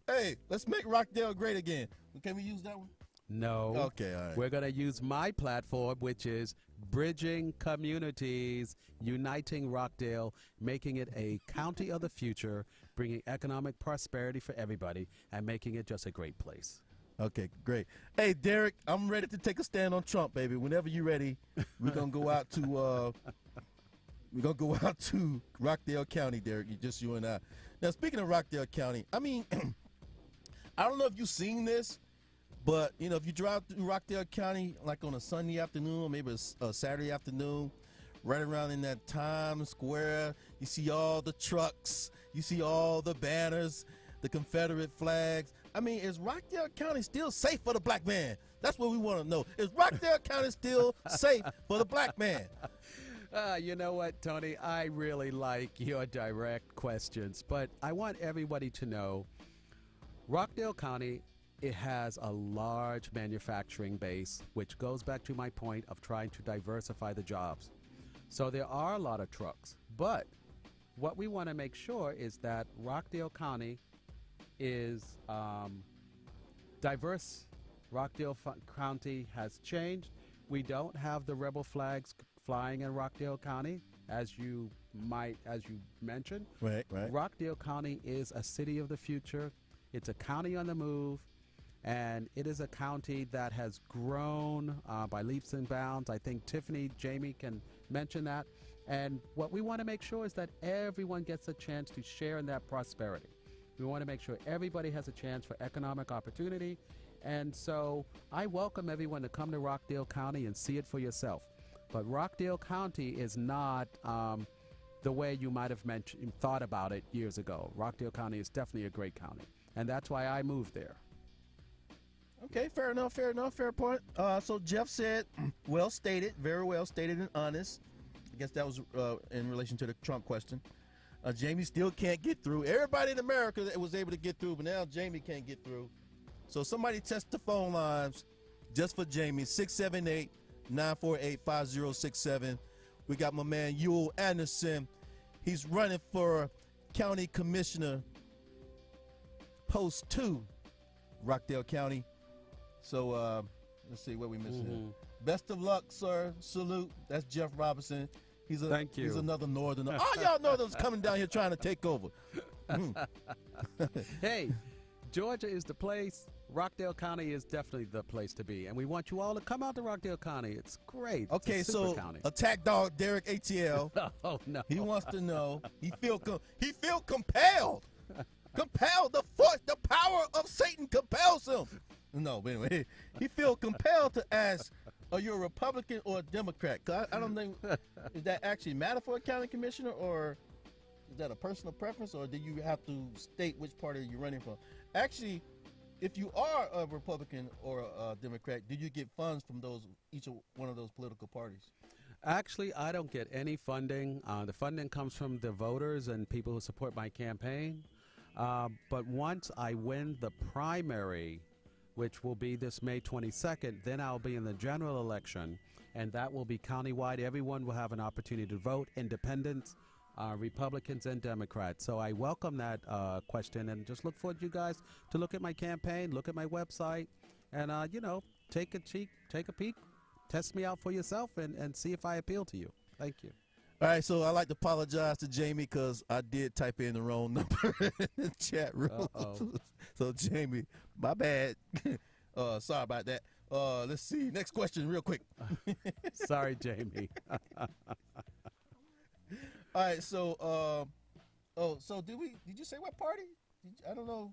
Hey, let's make Rockdale great again. Can we use that one? No. Okay, all right. We're going to use my platform, which is Bridging Communities, Uniting Rockdale, making it a county of the future, bringing economic prosperity for everybody, and making it just a great place. Okay, great. Hey, Derek, I'm ready to take a stand on Trump, baby. Whenever you're ready, we're gonna go out to Rockdale County, Derek. You and I. Now, speaking of Rockdale County, I mean, I don't know if you've seen this, but you know, if you drive through Rockdale County, like on a Sunday afternoon or maybe a Saturday afternoon, right around in that Times Square, you see all the trucks, you see all the banners, the Confederate flags. I mean, is Rockdale County still safe for the black man? That's what we want to know. Is Rockdale County still safe for the black man? You know what, Tony? I really like your direct questions, but I want everybody to know Rockdale County, it has a large manufacturing base, which goes back to my point of trying to diversify the jobs. So there are a lot of trucks, but what we want to make sure is that Rockdale County is diverse. Rockdale County has changed. We don't have the rebel flags flying in Rockdale County, as you mentioned. Right. Rockdale County is a city of the future. It's a county on the move, and it is a county that has grown by leaps and bounds. I think Tiffany, Jamie can mention that. And what we want to make sure is that everyone gets a chance to share in that prosperity. We want to make sure everybody has a chance for economic opportunity. And so I welcome everyone to come to Rockdale County and see it for yourself. But Rockdale County is not the way you might have thought about it years ago. Rockdale County is definitely a great county. And that's why I moved there. Okay, fair enough, fair point. So Jeff said, well stated, very well stated and honest. I guess that was in relation to the Trump question. Jamie still can't get through. Everybody in America that was able to get through, but now Jamie can't get through. So somebody test the phone lines just for Jamie, 678-948-5067. We got my man Yule Anderson. He's running for County Commissioner, Post 2, Rockdale County. So let's see what we missing here. Best of luck, sir. Salute. That's Jeff Robinson. Thank you. He's another northerner. All y'all northerners coming down here trying to take over. Hey, Georgia is the place. Rockdale County is definitely the place to be. And we want you all to come out to Rockdale County. It's great. Okay, it's a super so county. attack dog Derek ATL. Oh, no. He wants to know. He feel compelled. Compelled. The power of Satan compels him. No, but anyway, he feel compelled to ask, are you a Republican or a Democrat? 'Cause I don't think, does that actually matter for a county commissioner, or is that a personal preference, or do you have to state which party you're running for? Actually, if you are a Republican or a Democrat, do you get funds from each one of those political parties? Actually, I don't get any funding. The funding comes from the voters and people who support my campaign. But once I win the primary, which will be this May 22nd, then I'll be in the general election, and that will be countywide. Everyone will have an opportunity to vote, independents, Republicans, and Democrats. So I welcome that question, and just look for you guys to look at my campaign, look at my website, and, take a peek, test me out for yourself, and see if I appeal to you. Thank you. All right, so I'd like to apologize to Jamie because I did type in the wrong number in the chat room. So, Jamie, my bad. Sorry about that. Let's see. Next question real quick. Sorry, Jamie. All right, so so did you say what party? I don't know.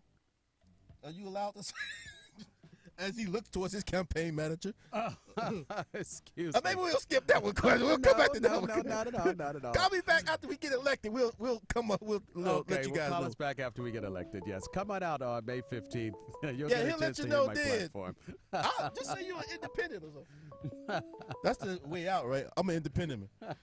Are you allowed to say? As he looks towards his campaign manager. Excuse me. Maybe we'll skip that one question. We'll come back to that one. No, not at all, not at all. Call me back after we get elected. We'll come up. We'll let you guys call know. us back after we get elected. Yes, come on out on May 15th. You'll Yeah, get a he'll let chance you to know hear my then. platform. Just say you're an independent or something. That's the way out, right? I'm an independent man.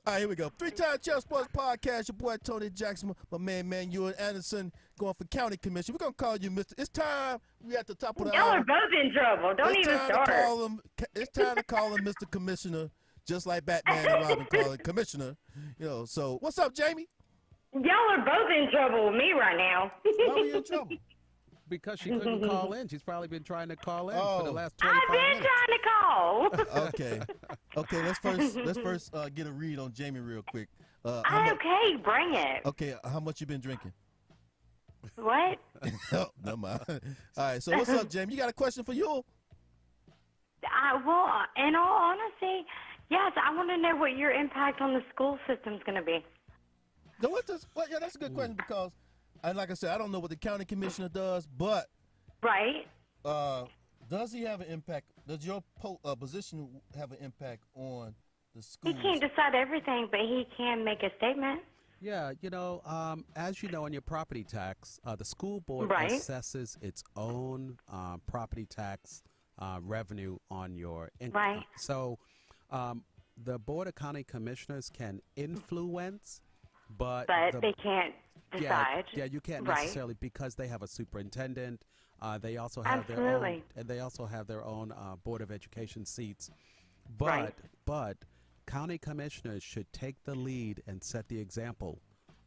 All right, here we go. 3-time Chelsea Sports Podcast. Your boy Tony Jackson, my man Manuel Anderson, going for county commission. We're gonna call you Mr. It's time. We at the top of the Y'all hour. are both in trouble. Don't It's even time start. to call him. It's time to call him Mr. Commissioner, just like Batman and Robin call it Commissioner. You know. So what's up, Jamie? Y'all are both in trouble with me right now. Why were you in trouble? Because she couldn't call in. She's probably been trying to call in for the Oh. last 25 I've been minutes. trying to call. Okay. Let's first get a read on Jamie real quick. Okay, bring it. Okay, how much you been drinking? What? Oh, never mind. All right, so what's up, Jamie? You got a question for you? Well, in all honesty, yes, I want to know what your impact on the school system's going to be. No, what's this? Well, yeah, that's a good question because, like I said, I don't know what the county commissioner does, but Right? does he have an impact? Does your position have an impact on the He schools? can't decide everything, but he can make a statement. Yeah, as you know, on your property tax, the school board Right. assesses its own property tax revenue on your income. Right. So the Board of County Commissioners can influence, but They can't decide. Yeah, you can't Right. necessarily because they have a superintendent. They also have Absolutely. their own Board of Education seats. Right. But county commissioners should take the lead and set the example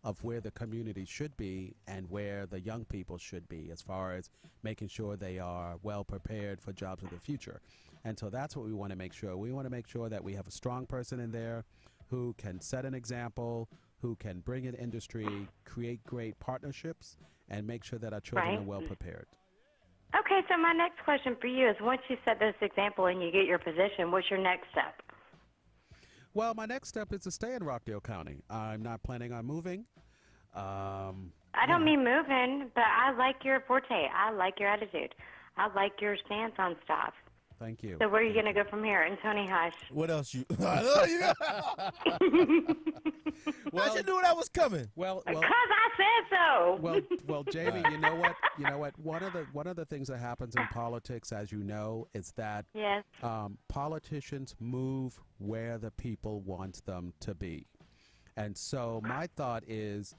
of where the community should be and where the young people should be as far as making sure they are well prepared for jobs of the future. And so that's what we want to make sure. We want to make sure that we have a strong person in there who can set an example, who can bring in industry, create great partnerships, and make sure that our children Right. are well prepared. Okay, so my next question for you is once you set this example and you get your position, what's your next step? Well, my next step is to stay in Rockdale County. I'm not planning on moving. I don't mean moving, but I like your forte. I like your attitude. I like your stance on stuff. Thank you. So where are you going to go from here? And Tony Hush. What else you? I know you. How'd you knew that was coming? Well, Because I said so. well, Jamie, you know what? One of the things that happens in politics, as you know, is that Yes. politicians move where the people want them to be. And so my thought is,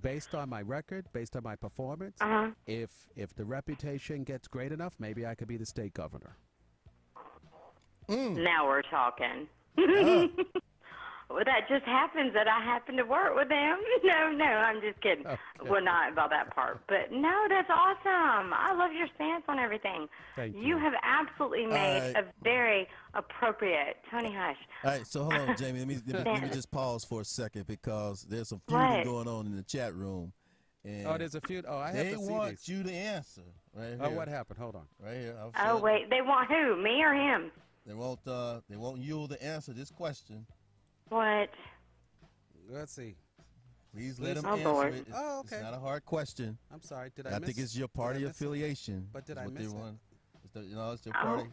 based on my record, based on my performance, if the reputation gets great enough, maybe I could be the state governor. Now we're talking. Well, that just happens that I happen to work with them. No, I'm just kidding. Okay. Well, not about that part. But no, that's awesome. I love your stance on everything. Thank you. You have absolutely made right. a very appropriate Tony Hush. All right, so hold on, Jamie. Let me just pause for a second because there's some What? feuding going on in the chat room. And Oh, there's a few. Oh, I have they to see want these. you to answer right here. Oh, what happened? Hold on. Right here. I'll Oh, show it. wait. They want who? Me or him? They want you to answer this question. What? Let's see. Please let them Oh, answer Lord. it. It's, Oh, it's okay. not a hard question. I'm sorry. Did I I miss? think it's your did I party miss it? affiliation. But did is I what they miss it? want. It's it's your party.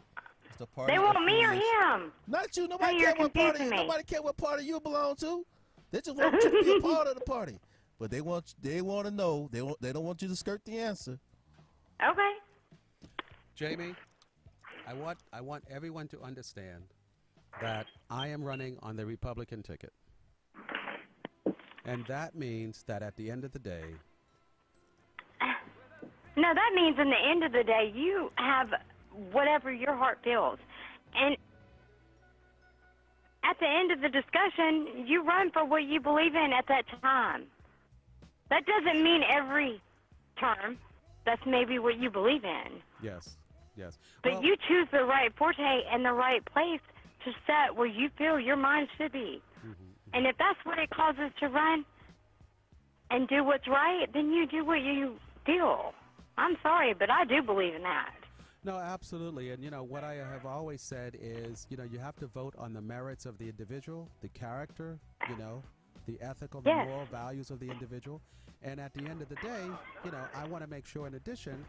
It's the party. They want me or affiliation. him? Not you. Nobody you're care what party. confusing me. Nobody care what party you belong to. They just want you to be a part of the party. But they want to know. They don't want you to skirt the answer. Okay. Jamie, I want everyone to understand that I am running on the Republican ticket. And that means that at the end of the day, No, that means in the end of the day, you have whatever your heart feels. And at the end of the discussion, you run for what you believe in at that time. That doesn't mean every term. That's maybe what you believe in. yes. But Well, you choose the right forte and the right place to set where you feel your mind should be. And if that's what it causes to run and do what's right, then you do what you feel. I'm sorry, but I do believe in that. No, absolutely. And, what I have always said is, you have to vote on the merits of the individual, the character, the the ethical, the Yes. moral values of the individual. And at the end of the day, I want to make sure, in addition,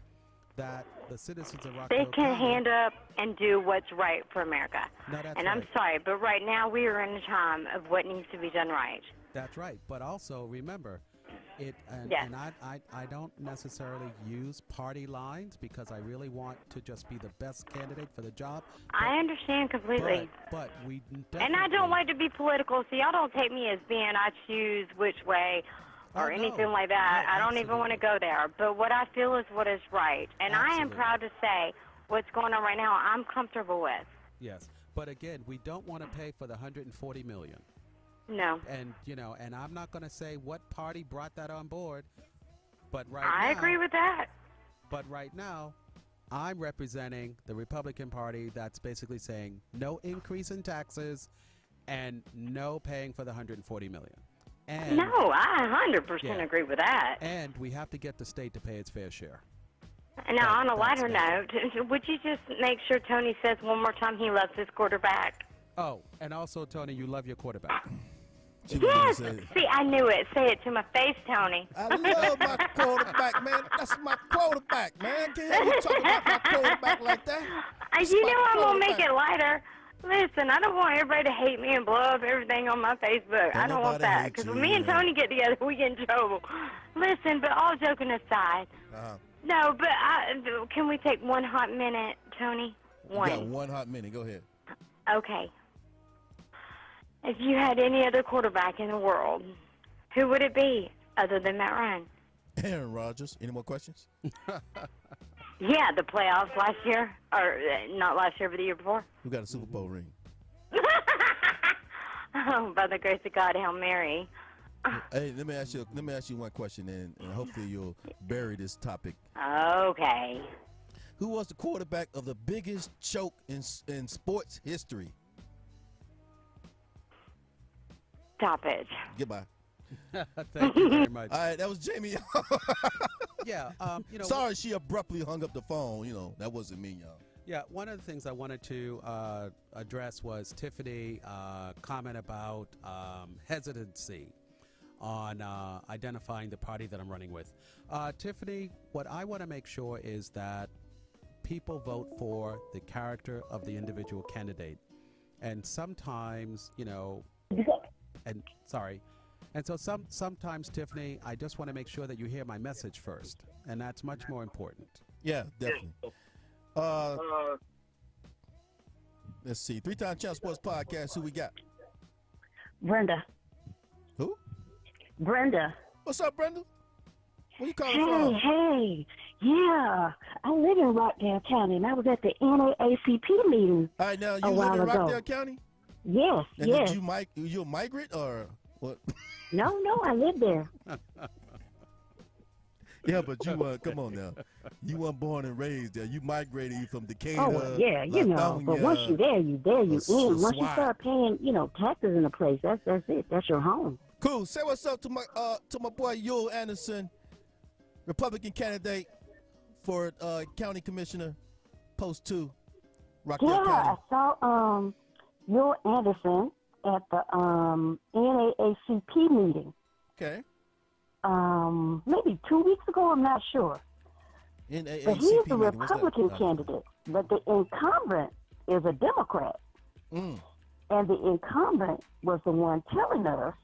that the citizens of They Rockdale can County. hand up and do what's right for America. No, that's And I'm right. sorry, but right now we are in a time of what needs to be done right. That's right. But also remember, Yes. and I don't necessarily use party lines because I really want to just be the best candidate for the job. I understand completely. But we And I don't like to be political, so y'all don't take me as being I choose which way or Oh, no. anything like that. No, I don't even want to go there. But what I feel is what is right. And I am Absolutely. proud to say what's going on right now I'm comfortable with. Yes. But again, we don't want to pay for the $140 million. No. And and I'm not going to say what party brought that on board, but I agree with that. But right now, I'm representing the Republican Party that's basically saying no increase in taxes and no paying for the $140 million. And No, I 100% Yeah. agree with that. and we have to get the state to pay its fair share. Now, on a that's lighter note, would you just make sure Tony says one more time he loves his quarterback? Oh, and also, Tony, you love your quarterback. She was gonna Yes. say, See, I knew it. Say it to my face, Tony. I love my quarterback, man. That's my quarterback, man. Can't have you talk about my quarterback like that. That's You my know I'm going to make quarterback. it lighter. Listen, I don't want everybody to hate me and blow up everything on my Facebook. I don't want nobody that. hate Because you, when me and yeah. Tony get together, we get in trouble. Listen, but all joking aside, Uh-huh. no, but can we take one hot minute, Tony? You got one hot minute. Go ahead. Okay. If you had any other quarterback in the world, who would it be other than Matt Ryan? Aaron Rodgers. Any more questions? Yeah, the playoffs last year, or not last year, but the year before. Who got a Super Bowl ring? Oh, by the grace of God, Hail Mary. Hey, let me ask you one question, and hopefully you'll bury this topic. Okay. Who was the quarterback of the biggest choke in sports history? Stop it. Goodbye. Thank you very much. All right, that was Jamie. Yeah, Sorry, she abruptly hung up the phone. That wasn't me, y'all. Yeah, one of the things I wanted to address was Tiffany comment about hesitancy on identifying the party that I'm running with. Tiffany, what I want to make sure is that people vote for the character of the individual candidate. And sometimes, and so sometimes, Tiffany, I just want to make sure that you hear my message first, and that's much more important. Yeah, definitely. Let's see. 3-time Champ Sports Podcast. Who we got? Brenda. Who? Brenda. What's up, Brenda? Where you calling Hey, from? hey. Yeah. I live in Rockdale County, and I was at the NAACP meeting. All right, now you a live while in ago. Rockdale County? Yes, And yes. did you migrate or what? No, I live there. Yeah, but you come on now. You weren't born and raised there. You migrated from Decatur. Oh, well, yeah, you know. But once you're there, you in. Once you start paying, taxes in a place, that's it. That's your home. Cool. Say what's up to my boy Yul Anderson, Republican candidate for county commissioner, post 2, Rockdale Yeah, I County. saw Will Anderson at the NAACP meeting. Okay. Maybe 2 weeks ago, I'm not sure. NAACP But he's a meeting. What's that? Republican candidate, but the incumbent is a Democrat. Mm. And the incumbent was the one telling us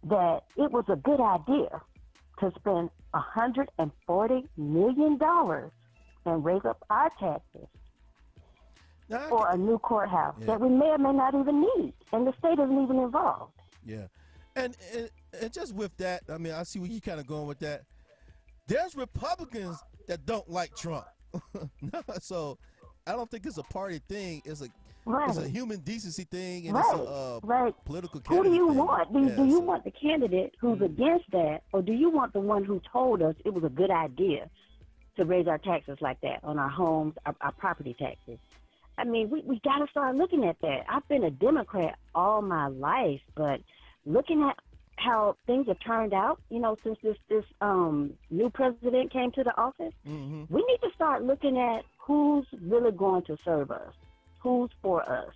that it was a good idea to spend $140 million and raise up our taxes Now, for a new courthouse Yeah. that we may or may not even need, and the state isn't even involved. Yeah, and just with that, I mean, I see where you kind of going with that. There's Republicans that don't like Trump, so I don't think it's a party thing. It's a human decency thing, and it's a right. political. Who do you thing. want? Do you want the candidate who's against that, or do you want the one who told us it was a good idea to raise our taxes like that on our homes, our property taxes? I mean, we got to start looking at that. I've been a Democrat all my life, but looking at how things have turned out, since this new president came to the office, Mm-hmm. we need to start looking at who's really going to serve us, who's for us.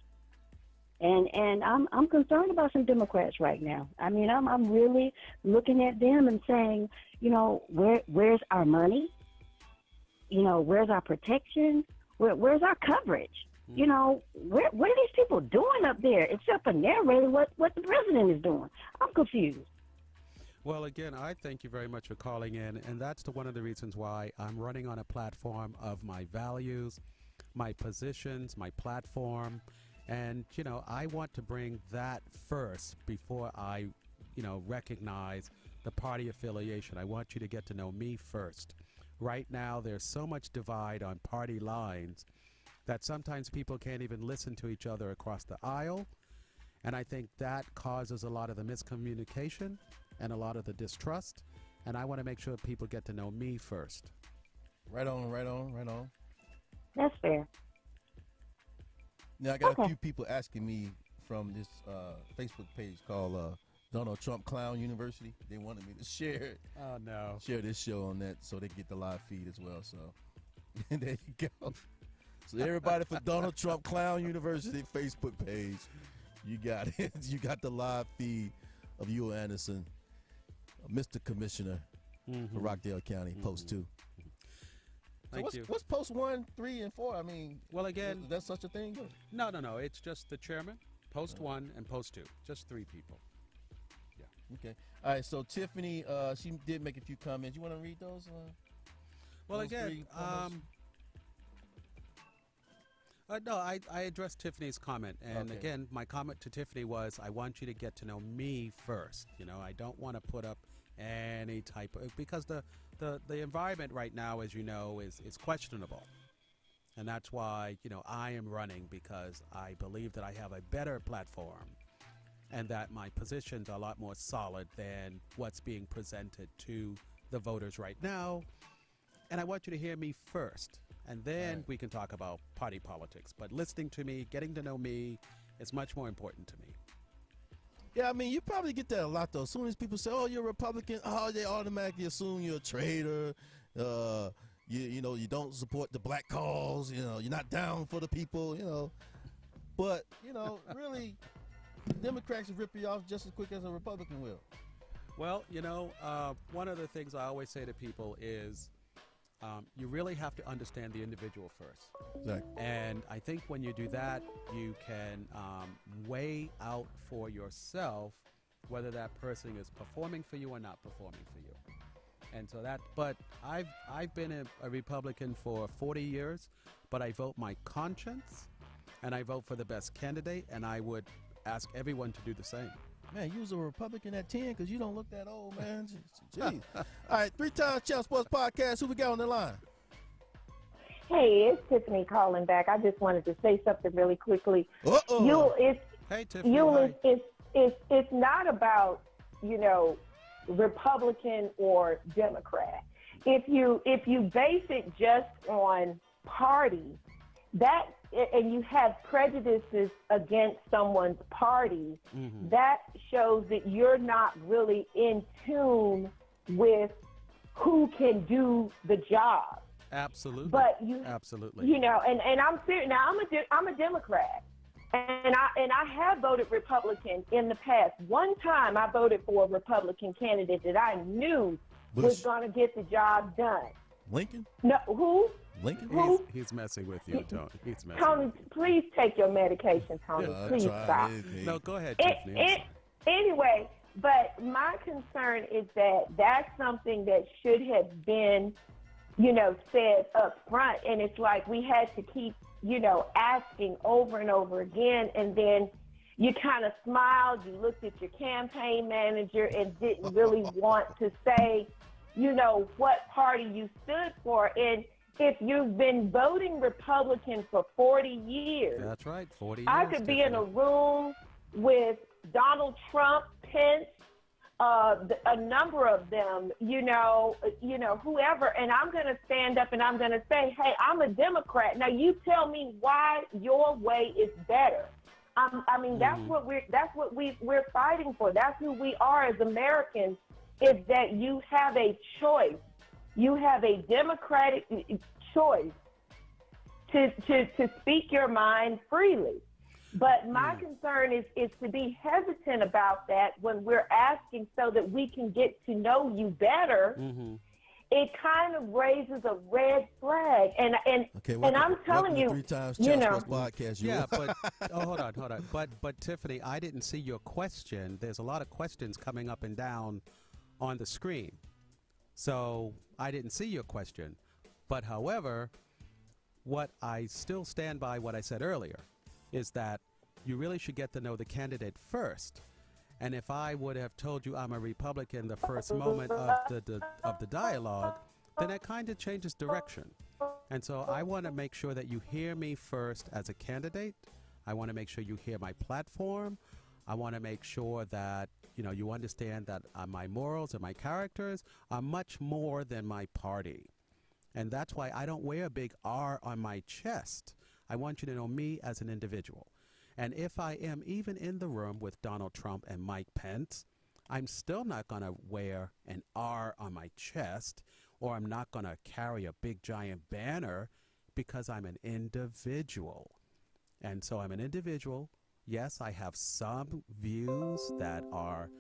And I'm concerned about some Democrats right now. I mean, I'm really looking at them and saying, you know, where's our money? You know, where's our protection? Where's our coverage? You know, what are these people doing up there except for narrating what the president is doing? I'm confused. Well, again, I thank you very much for calling in, and that's one of the reasons why I'm running on a platform of my values, my positions, my platform, and, you know, I want to bring that first before I, you know, recognize the party affiliation. I want you to get to know me first. Right now, there's so much divide on party lines that sometimes people can't even listen to each other across the aisle, and I think that causes a lot of the miscommunication and a lot of the distrust, and I want to make sure people get to know me first. Right on, right on, right on. That's fair. Now, I got a few people asking me from this Facebook page called Donald Trump Clown University. They wanted me to share this show on that so they get the live feed as well. So there you go. So everybody for Donald Trump Clown University Facebook page, you got it. You got the live feed of Yul Anderson, Mr. Commissioner for Rockdale County, Post 2. Thank you. What's Post 1, 3, and 4? I mean, well, again, is that such a thing? No. It's just the chairman, Post 1, and Post 2. Just 3 people. Yeah. Okay. All right. So Tiffany, she did make a few comments. You want to read those? Well, those again, no, I addressed Tiffany's comment, and again, my comment to Tiffany was, I want you to get to know me first. You know, I don't want to put up any type of, because the environment right now, as you know, is questionable, and that's why, you know, I am running, because I believe that I have a better platform, and that my positions are a lot more solid than what's being presented to the voters right now, and I want you to hear me first. And then we can talk about party politics. But listening to me, getting to know me is much more important to me. Yeah, I mean, you probably get that a lot, though. As soon as people say, oh, you're a Republican, they automatically assume you're a traitor. You know, you don't support the black cause. You know, you're not down for the people, you know. But, you know, really, Democrats will rip you off just as quick as a Republican will. Well, you know, one of the things I always say to people is, you really have to understand the individual first. Exactly. And I think when you do that, you can weigh out for yourself whether that person is performing for you or not performing for you. And so but I've been a Republican for 40 years, but I vote my conscience, and I vote for the best candidate, and I would ask everyone to do the same. Man, you was a Republican at 10 because you don't look that old, man. Jeez. All right, 3 Times Channel Sports Podcast. Who we got on the line? Hey, it's Tiffany calling back. I just wanted to say something really quickly. Hey, Tiffany. It's not about, you know, Republican or Democrat. If you base it just on party, that and you have prejudices against someone's party, that shows that you're not really in tune with who can do the job. Absolutely. But absolutely. You know, and I'm serious. Now I'm a Democrat, and I have voted Republican in the past. One time I voted for a Republican candidate that I knew was going to get the job done. Lincoln? No, who? Lincoln? He's messing with you, Tony. He's messing Tony, with you. please take your medication, Tony. Please stop. No, go ahead, Tiffany. Anyway, but my concern is that that's something that should have been, you know, said up front. And it's like we had to keep, you know, asking over and over again. And then you kind of smiled, you looked at your campaign manager and didn't really want to say, you know, what party you stood for. And if you've been voting Republican for 40 years. That's right, 40 years. I could be in a room with Donald Trump, Pence, a number of them, you know, whoever, and I'm going to stand up and I'm going to say, hey, I'm a Democrat. Now you tell me why your way is better. I mean, that's what we're fighting for. That's who we are as Americans, is that you have a choice. You have a democratic choice to speak your mind freely. But my concern is to be hesitant about that when we're asking so that we can get to know you better. It kind of raises a red flag, and I'm telling you, 3 times you know, podcast. Yeah, but hold on. But Tiffany, I didn't see your question. There's a lot of questions coming up and down on the screen, so I didn't see your question. But however, what I still stand by what I said earlier is that you really should get to know the candidate first. And if I would have told you I'm a Republican the first moment of the dialogue, then it kind of changes direction. And so I want to make sure that you hear me first as a candidate. I want to make sure you hear my platform. I want to make sure that you understand that my morals and my characters are much more than my party. And that's why I don't wear a big R on my chest. I want you to know me as an individual. And if I am even in the room with Donald Trump and Mike Pence, I'm still not going to wear an R on my chest, or I'm not going to carry a big giant banner, because I'm an individual. And so I'm an individual. Yes, I have some views that are,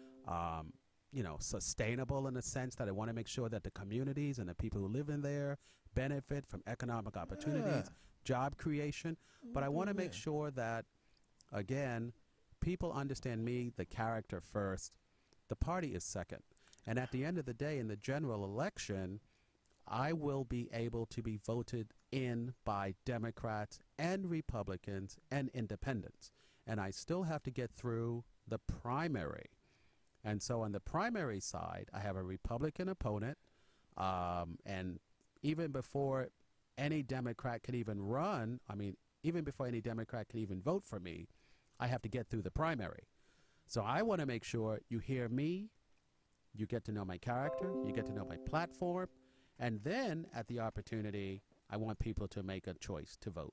sustainable in the sense that I want to make sure that the communities and the people who live in there benefit from economic opportunities, job creation. But I want to make sure that, again, people understand me, the character, first. The party is second. And at the end of the day, in the general election, I will be able to be voted in by Democrats and Republicans and independents. And I still have to get through the primary. And so on the primary side, I have a Republican opponent. And even before any Democrat can even run, even before any Democrat can even vote for me, I have to get through the primary. So I want to make sure you hear me, you get to know my character, you get to know my platform, and then at the opportunity, I want people to make a choice to vote.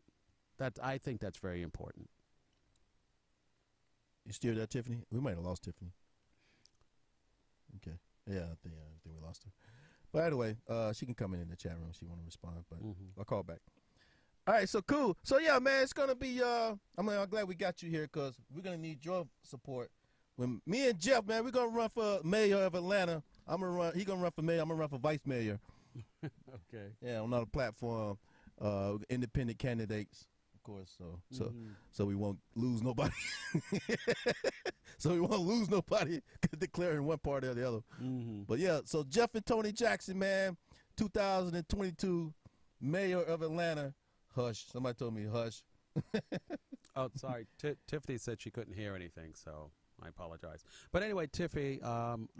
I think that's very important. You still there, Tiffany? We might have lost Tiffany. Okay. Yeah, I think we lost her. But anyway, she can come in the chat room if she want to respond, but I'll call back. All right, so cool. So yeah, man, it's gonna be. I'm glad we got you here, because we're gonna need your support. When me and Jeff, man, we're gonna run for mayor of Atlanta. I'm gonna run. He gonna run for mayor. I'm gonna run for vice mayor. Okay. Yeah, on our platform, independent candidates, of course. So we won't lose nobody. So we won't lose nobody declaring one party or the other. But yeah, so Jeff and Tony Jackson, man, 2022 mayor of Atlanta. Hush. Somebody told me hush. Oh, sorry. Tiffany said she couldn't hear anything, so I apologize. But anyway, Tiffany,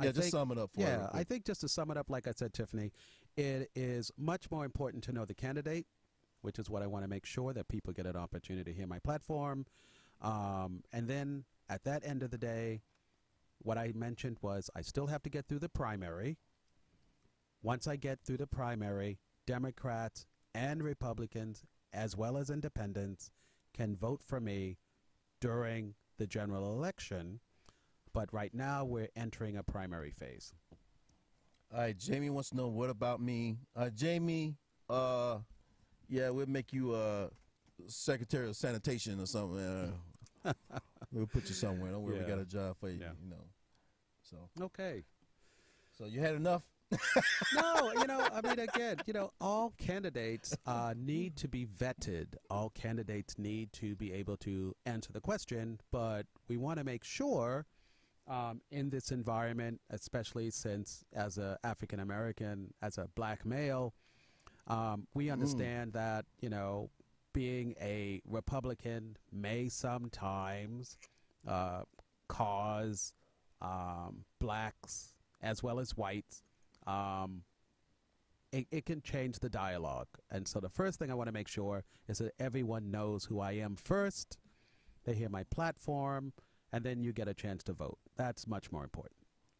just sum it up for her. Yeah, I think just to sum it up, like I said, Tiffany, it is much more important to know the candidate, which is what I want to make sure that people get an opportunity to hear my platform. And then at that end of the day, what I mentioned was I still have to get through the primary. Once I get through the primary, Democrats and Republicans, as well as independents, can vote for me during the general election. But right now, we're entering a primary phase. All right, Jamie wants to know, what about me? Jamie, yeah, we'll make you Secretary of Sanitation or something. We'll put you somewhere. Don't worry, we got a job for you, So. Okay. So you had enough? No, again, all candidates need to be vetted. All candidates need to be able to answer the question, but we want to make sure in this environment, especially since as a African American, as a black male, we understand that, being a Republican may sometimes cause blacks as well as whites, it can change the dialogue. And so the first thing I want to make sure is that everyone knows who I am first. They hear my platform, and then you get a chance to vote. That's much more important.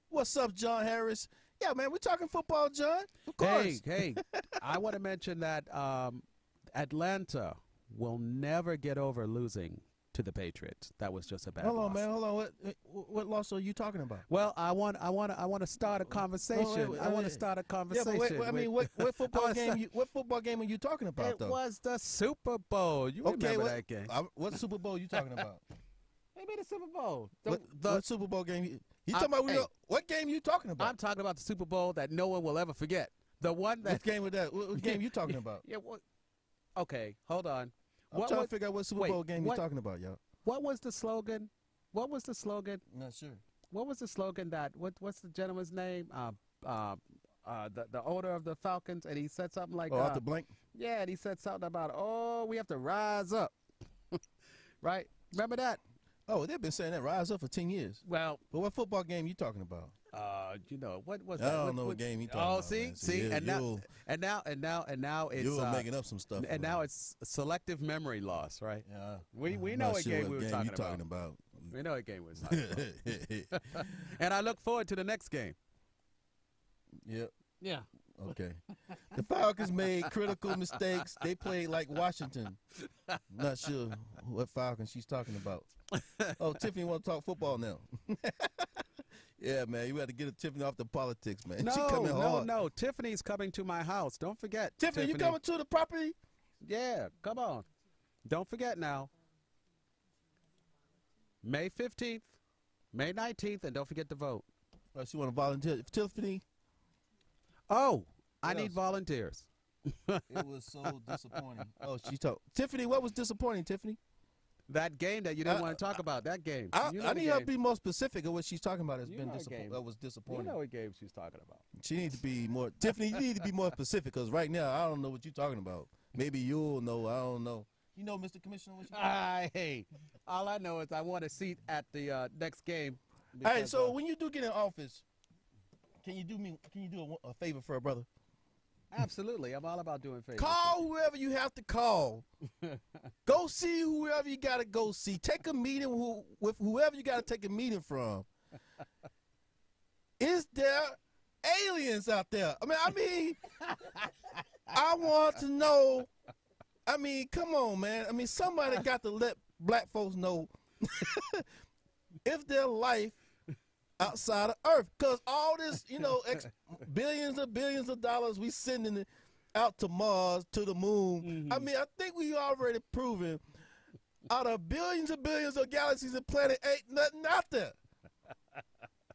What's up, John Harris? Yeah, man, we're talking football, John. Of course. Hey, I want to mention that Atlanta will never get over losing to the Patriots. That was just a bad Hold loss. on, man. Hold on. What loss are you talking about? Well, I want to start a conversation. I want to start a Yeah, conversation. but wait, I mean, what football game? What football game are you talking about? It though? was the Super Bowl. You remember that game? What Super Bowl you talking about? They made a Super Bowl. What Super Bowl game? You talking about? What game you talking about? I'm talking about the Super Bowl that no one will ever forget. The one that What game was that? What game you talking about? Yeah. Okay, hold on. I'm trying to figure out what Super Bowl game you're talking about, y'all. What was the slogan? What was the slogan? Not sure. What was the slogan that? What's the gentleman's name? The owner of the Falcons, and he said something like, Arthur Blank. Yeah, and he said something about, we have to rise up, right? Remember that? Oh, they've been saying that rise up for 10 years. Well, but what football game you talking about? What was I that? don't know what game you talking about. See, and now it's you're making up some stuff. And now it's selective memory loss, right? Yeah, we know what game we were talking about. We know what game we were talking about. And I look forward to the next game. Yep. Yeah. Okay. The Falcons made critical mistakes. They played like Washington. Not sure what Falcons she's talking about. Oh, Tiffany want to talk football now. Yeah, man, you got to get Tiffany off the politics, man. She coming hard. No. Tiffany's coming to my house. Don't forget. Tiffany, you coming to the property? Yeah, come on. Don't forget now. May 15th, May 19th, and don't forget to vote. Oh, she want to volunteer. Tiffany? Oh, I need volunteers. It was so disappointing. Oh, she talked. Tiffany, what was disappointing, Tiffany? That game that you didn't want to talk about, that game. I need her to be more specific of what she's talking about. That was disappointing. You know what game she's talking about. She needs to be more. Tiffany, you need to be more specific because right now I don't know what you're talking about. Maybe you'll know. I don't know. You know, Mr. Commissioner, what you Hey, all I know is I want a seat at the next game. All right, so when you do get in office, can you do a favor for a brother? Absolutely. I'm all about doing favors. Call whoever you have to call. Go see whoever you got to go see. Take a meeting with whoever you got to take a meeting from. Is there aliens out there? I mean, I want to know. I mean, come on, man. I mean, somebody got to let black folks know if their life outside of Earth, because all this, billions of dollars we sending it out to Mars, to the moon. Mm-hmm. I mean, I think we already proven out of billions and billions of galaxies and planets, ain't nothing out there.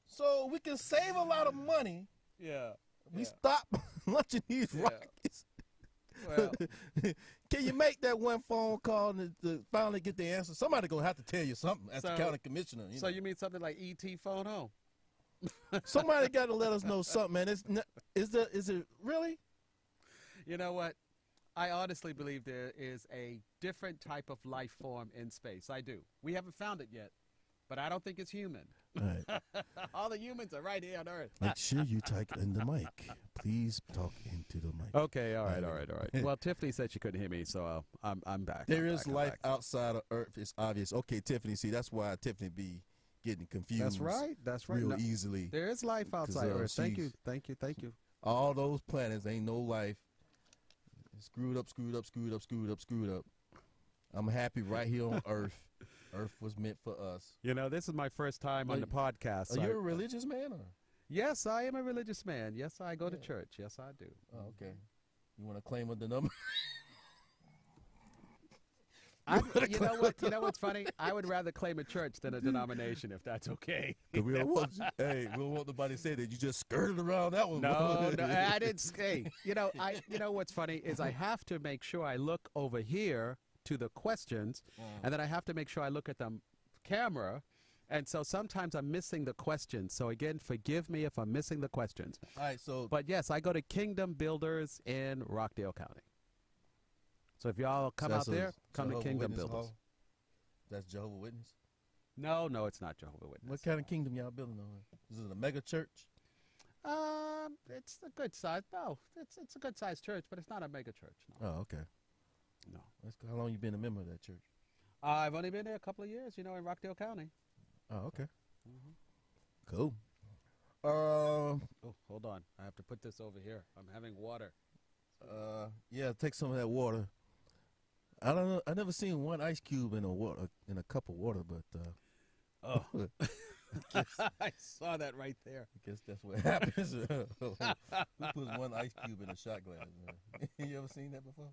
So we can save a lot of money. Yeah. We stop launching these rockets. Well, can you make that one phone call to finally get the answer? Somebody gonna have to tell you something as the county commissioner. You mean something like ET phone home? Somebody got to let us know something, man. Is it really? You know what? I honestly believe there is a different type of life form in space. I do. We haven't found it yet, but I don't think it's human. All right. All the humans are right here on Earth. Make sure you talk in the mic. Please talk into the mic. Okay, all right. Well, Tiffany said she couldn't hear me, so I'm back. There is life outside of Earth. It's obvious. Okay, Tiffany. See, that's why Tiffany be getting confused. That's right. Real easily. There is life outside Earth. Thank you. All those planets ain't no life. Screwed up. I'm happy right here on Earth. Earth was meant for us. This is my first time on the podcast. Are you a religious man? Or? Yes, I am a religious man. Yes, I go to church. Yes, I do. Oh, okay. You want to claim the number? You know what's funny? I would rather claim a church than a denomination, if that's okay. We don't want nobody to say that you just skirted around that one. No, I didn't. Hey, you know what's funny is I have to make sure I look over here to the questions, and then I have to make sure I look at the camera, and so sometimes I'm missing the questions. So again, forgive me if I'm missing the questions. All right, but yes, I go to Kingdom Builders in Rockdale County. So if y'all come out there, come to Kingdom Builders. Hall? That's Jehovah's Witness? No, it's not Jehovah's Witness. What kind of kingdom y'all building on? Is it a mega church? It's a good size. No, it's a good sized church, but it's not a mega church. No. Oh, okay. No. How long you been a member of that church? I've only been there a couple of years, in Rockdale County. Oh, okay. Mm-hmm. Cool. Hold on. I have to put this over here. I'm having water. Yeah, take some of that water. I don't know. I never seen one ice cube in a cup of water, but Oh, I I saw that right there. guess that's what happens. Who puts one ice cube in a shot glass? Man? You ever seen that before?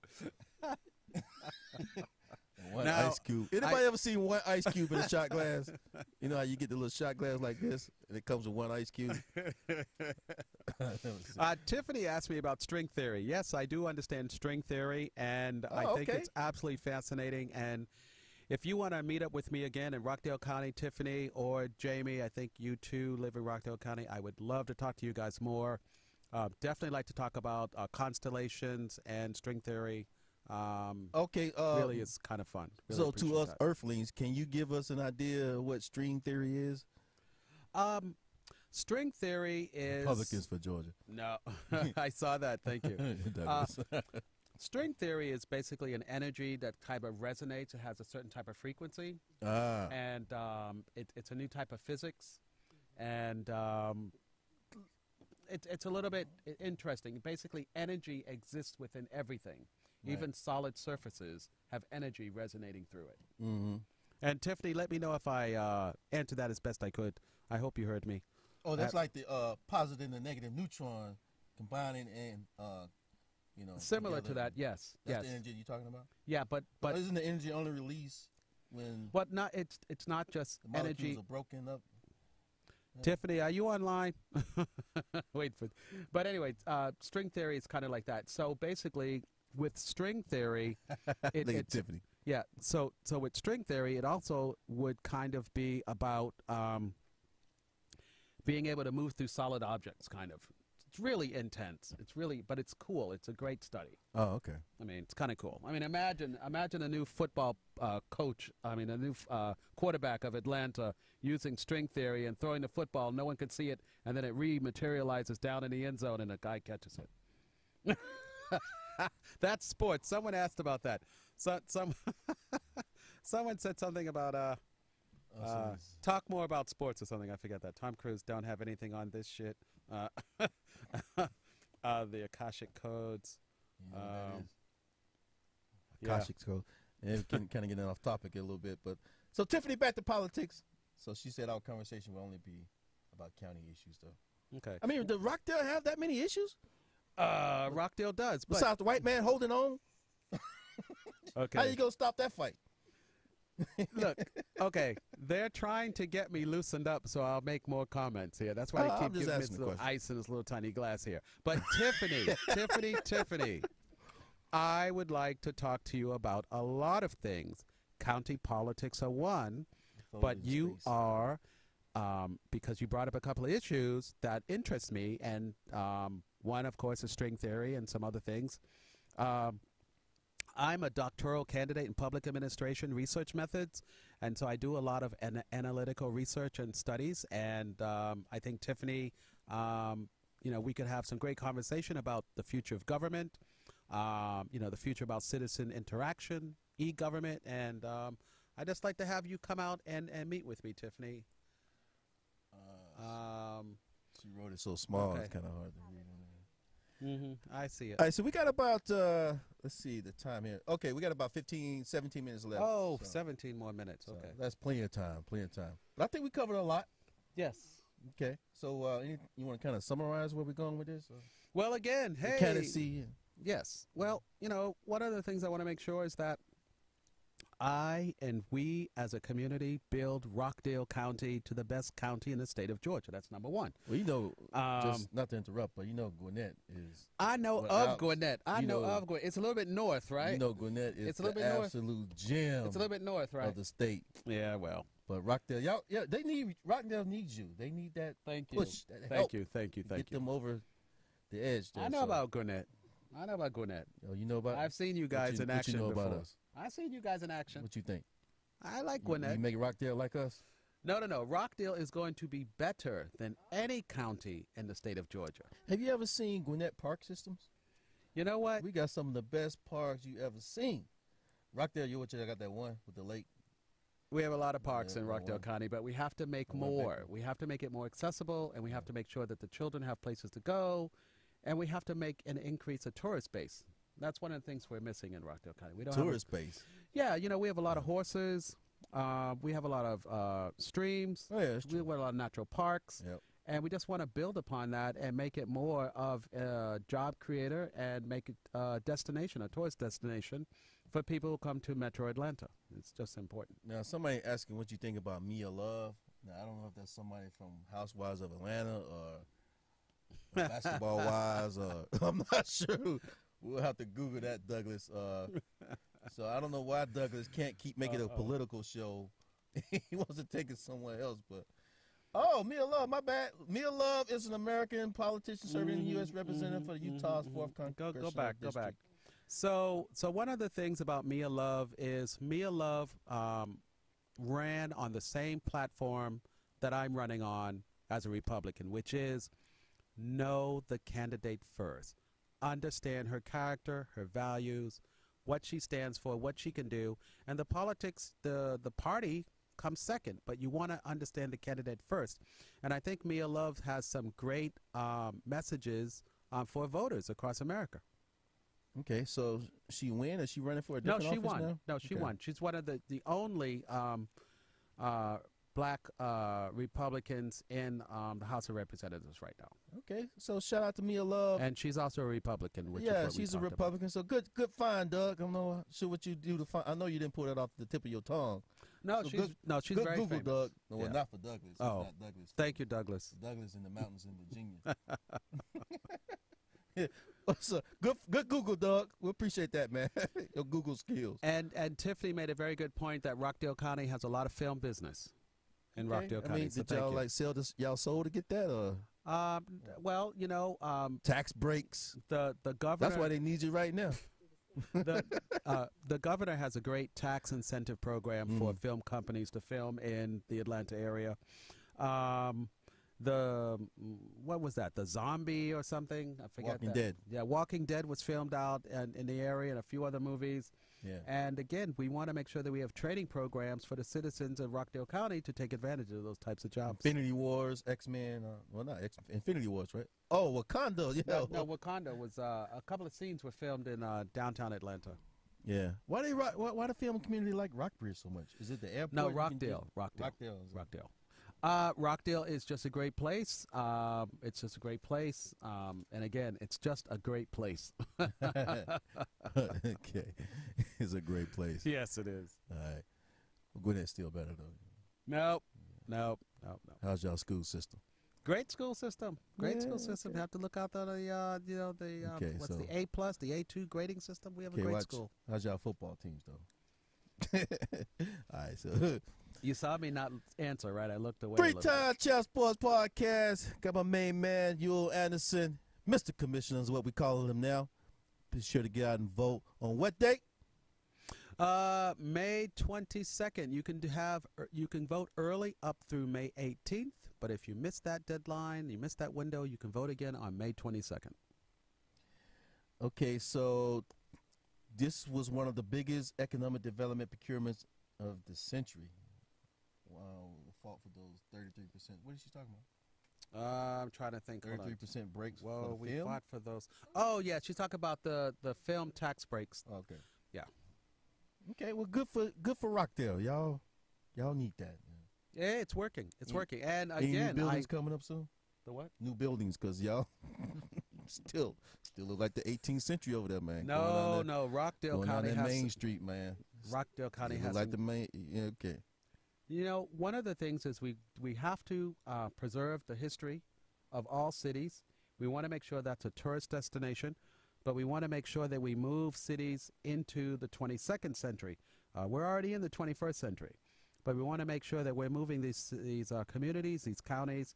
One Now, ice cube. Anybody ever seen one ice cube in a shot glass? You know how you get the little shot glass like this, and it comes with one ice cube. Tiffany asked me about string theory. Yes, I do understand string theory, and I think okay. it's absolutely fascinating. And if you want to meet up with me again in Rockdale County, Tiffany or Jamie, I think you two live in Rockdale County. I would love to talk to you guys more. Definitely like to talk about constellations and string theory. Okay. Really, it's kind of fun. Really So to appreciate us that. Earthlings, can you give us an idea of what string theory is? String theory is Republicans for Georgia. No, I saw that. Thank you. Douglas. String theory is basically an energy that type of resonates. It has a certain type of frequency, and it's a new type of physics, and it's a little bit interesting. Basically, energy exists within everything. Right. Even solid surfaces have energy resonating through it. Mm-hmm. And Tiffany, let me know if I answered that as best I could. I hope you heard me. Oh, that's like the positive and the negative neutron combining and Similar together. to that, yes. That's yes. the energy you're talking about. Yeah, but Isn't the energy only released when but not it's not just the molecules energy. are broken up? Tiffany, are you online? Wait for. But anyway, string theory is kind of like that. So basically, with string theory, Look at it's Tiffany. yeah. So with string theory, it also would kind of be about being able to move through solid objects. Kind of. It's really intense. It's really, but it's cool. It's a great study. Oh, okay. I mean, it's kind of cool. I mean, imagine a new football coach. I mean, a new quarterback of Atlanta using string theory and throwing the football. No one can see it, and then it rematerializes down in the end zone, and a guy catches it. That's sports. Someone asked about that. Someone said something about talk more about sports or something. I forget that. Tom Cruise don't have anything on this shit. The Akashic codes. Akashic code. And kind of getting off topic a little bit, but so Tiffany, back to politics. So she said our conversation will only be about county issues, though. Okay. I mean, does Rockdale have that many issues? Rockdale does. But Besides the white man holding on, okay. how you gonna stop that fight? Look, okay, they're trying to get me loosened up, so I'll make more comments here. That's why I'm I keep just giving me asking this the little question. ice in this little tiny glass here. But Tiffany, I would like to talk to you about a lot of things. County politics are one, but you are, because you brought up a couple of issues that interest me, and one, of course, is string theory and some other things. I'm a doctoral candidate in public administration research methods, and so I do a lot of analytical research and studies, and I think, Tiffany, we could have some great conversation about the future of government, the future about citizen interaction, e-government, and I'd just like to have you come out and meet with me, Tiffany. She wrote it so small, Okay. it's kind of hard to read. I see it. All right, so we got about, let's see the time here. Okay, we got about 15, 17 minutes left. Oh, so, 17 more minutes. so Okay. that's plenty of time, But I think we covered a lot. Yes. Okay, so you want to kind of summarize where we're going with this? Well, again, hey. Candidacy. Yes. Well, one of the things I want to make sure is that I and we as a community build Rockdale County to the best county in the state of Georgia. That's number one. Well, just not to interrupt, but Gwinnett is. I know Well, of Gwinnett. I know of Gwinnett. It's a little bit north, right? Gwinnett is It's a little the bit north. absolute gem It's a little bit north, right? of the state. Yeah, well. But Rockdale, Rockdale needs you. They need that Thank you. push. That help Thank you. to get them over the edge. There, I know so- about Gwinnett. Oh, you know about? I've seen you guys in action What you know before. about us? I've seen you guys in action. What you think? I like You Gwinnett. make Rockdale like us? No. Rockdale is going to be better than any county in the state of Georgia. Have you ever seen Gwinnett Park Systems? You know what? We got some of the best parks you ever seen. Rockdale, Georgia, I got that one with the lake. We have a lot of parks Yeah, in well, Rockdale one. County, but we have to make Well, one more. big one. We have to make it more accessible, and we have to make sure that the children have places to go, and we have to make an increase of tourist base. That's one of the things we're missing in Rockdale County. We don't Tourist space. Yeah, we have a lot of horses. We have a lot of streams. Oh, yeah, that's We have a lot of natural parks. Yep. And we just want to build upon that and make it more of a job creator and make it a destination, a tourist destination for people who come to Metro Atlanta. It's just important. Now, somebody asking what you think about Mia Love. Now, I don't know if that's somebody from Housewives of Atlanta or Basketball Wives, or I'm not sure. We'll have to Google that, Douglas. So I don't know why Douglas can't keep making a political show. He wants to take it somewhere else, but. Oh, Mia Love, my bad. Mia Love is an American politician serving in the U.S. representative for Utah's 4th Congressional Go back. District. So one of the things about Mia Love is Mia Love ran on the same platform that I'm running on as a Republican, which is know the candidate first. Understand her character, her values, what she stands for, what she can do, and the politics, the party comes second, but you want to understand the candidate first. And I think Mia Love has some great messages for voters across America. Okay, so she win? Is she running for a different office now? No, she won. She's one of the only black Republicans in the House of Representatives right now. Okay, so shout out to Mia Love. And she's also a Republican, which is yeah, what we she's a talked Republican. So good find, Doug. I'm not sure what you do to find. I know you didn't pull that off the tip of your tongue. No, so she's good very Google, famous. Doug. No, well, Yeah. not for Douglas. It's Oh, not Douglas. thank you, Douglas. Douglas in the mountains in Virginia. Yeah. So good Google, Doug. We appreciate that, man. Your Google skills. And Tiffany made a very good point that Rockdale County has a lot of film business in Rockdale I County. mean, so did thank y'all you. like sell this? Y'all sold to get that, or Well, tax breaks? the governor. That's why they need you right now. the governor has a great tax incentive program Mm-hmm. for film companies to film in the Atlanta area. What was that? The Zombie or something? I forget. Walking that. Dead. Yeah, Walking Dead was filmed out in the area, and a few other movies. Yeah. And again, we want to make sure that we have training programs for the citizens of Rockdale County to take advantage of those types of jobs. Infinity Wars, X-Men. Well, not Infinity Wars, right? Oh, Wakanda. Yeah. No, Wakanda was a couple of scenes were filmed in downtown Atlanta. Yeah. Why the film community like Rockbridge so much? Is it the airport? No, You can Rockdale. Rockdale. Rockdale. Rockdale is just a great place. It's just a great place. And again, it's just a great place. Okay. It's a great place. Yes, it is. All right. Well, Gwynnett's still better, though. Nope. How's y'all school system? Great school system. Great school Yeah, system. okay. You have to look out for Okay, what's so- the A+, the A2 grading system. We have a Okay, great watch. school. How's y'all football teams, though? All right, so You saw me not answer, right? I looked away. a little bit. Three-time Child Sports Podcast. Got my main man, Yul Anderson. Mr. Commissioner is what we call him now. Be sure to get out and vote on what date? May 22nd. You can vote early up through May 18th. But if you miss that deadline, you miss that window, you can vote again on May 22nd. Okay, so this was one of the biggest economic development procurements of the century. Wow, fought for those 33%. What is she talking about? I'm trying to think. Hold on. 33% breaks Whoa, for we the film? fought for those. Oh, yeah, she's talking about the film tax breaks. Okay. Yeah. Okay, well, good for Rockdale. Y'all need that. Yeah, it's working. It's working. And Any new again, buildings coming up soon? the what? New buildings, because y'all still look like the 18th century over there, man. No. Rockdale Going down County that has Main Street, man. Rockdale County Look has like some- the main. Yeah, okay. one of the things is we have to preserve the history of all cities. We want to make sure that's a tourist destination, but we want to make sure that we move cities into the 22nd century. We're already in the 21st century, but we want to make sure that we're moving these communities, these counties,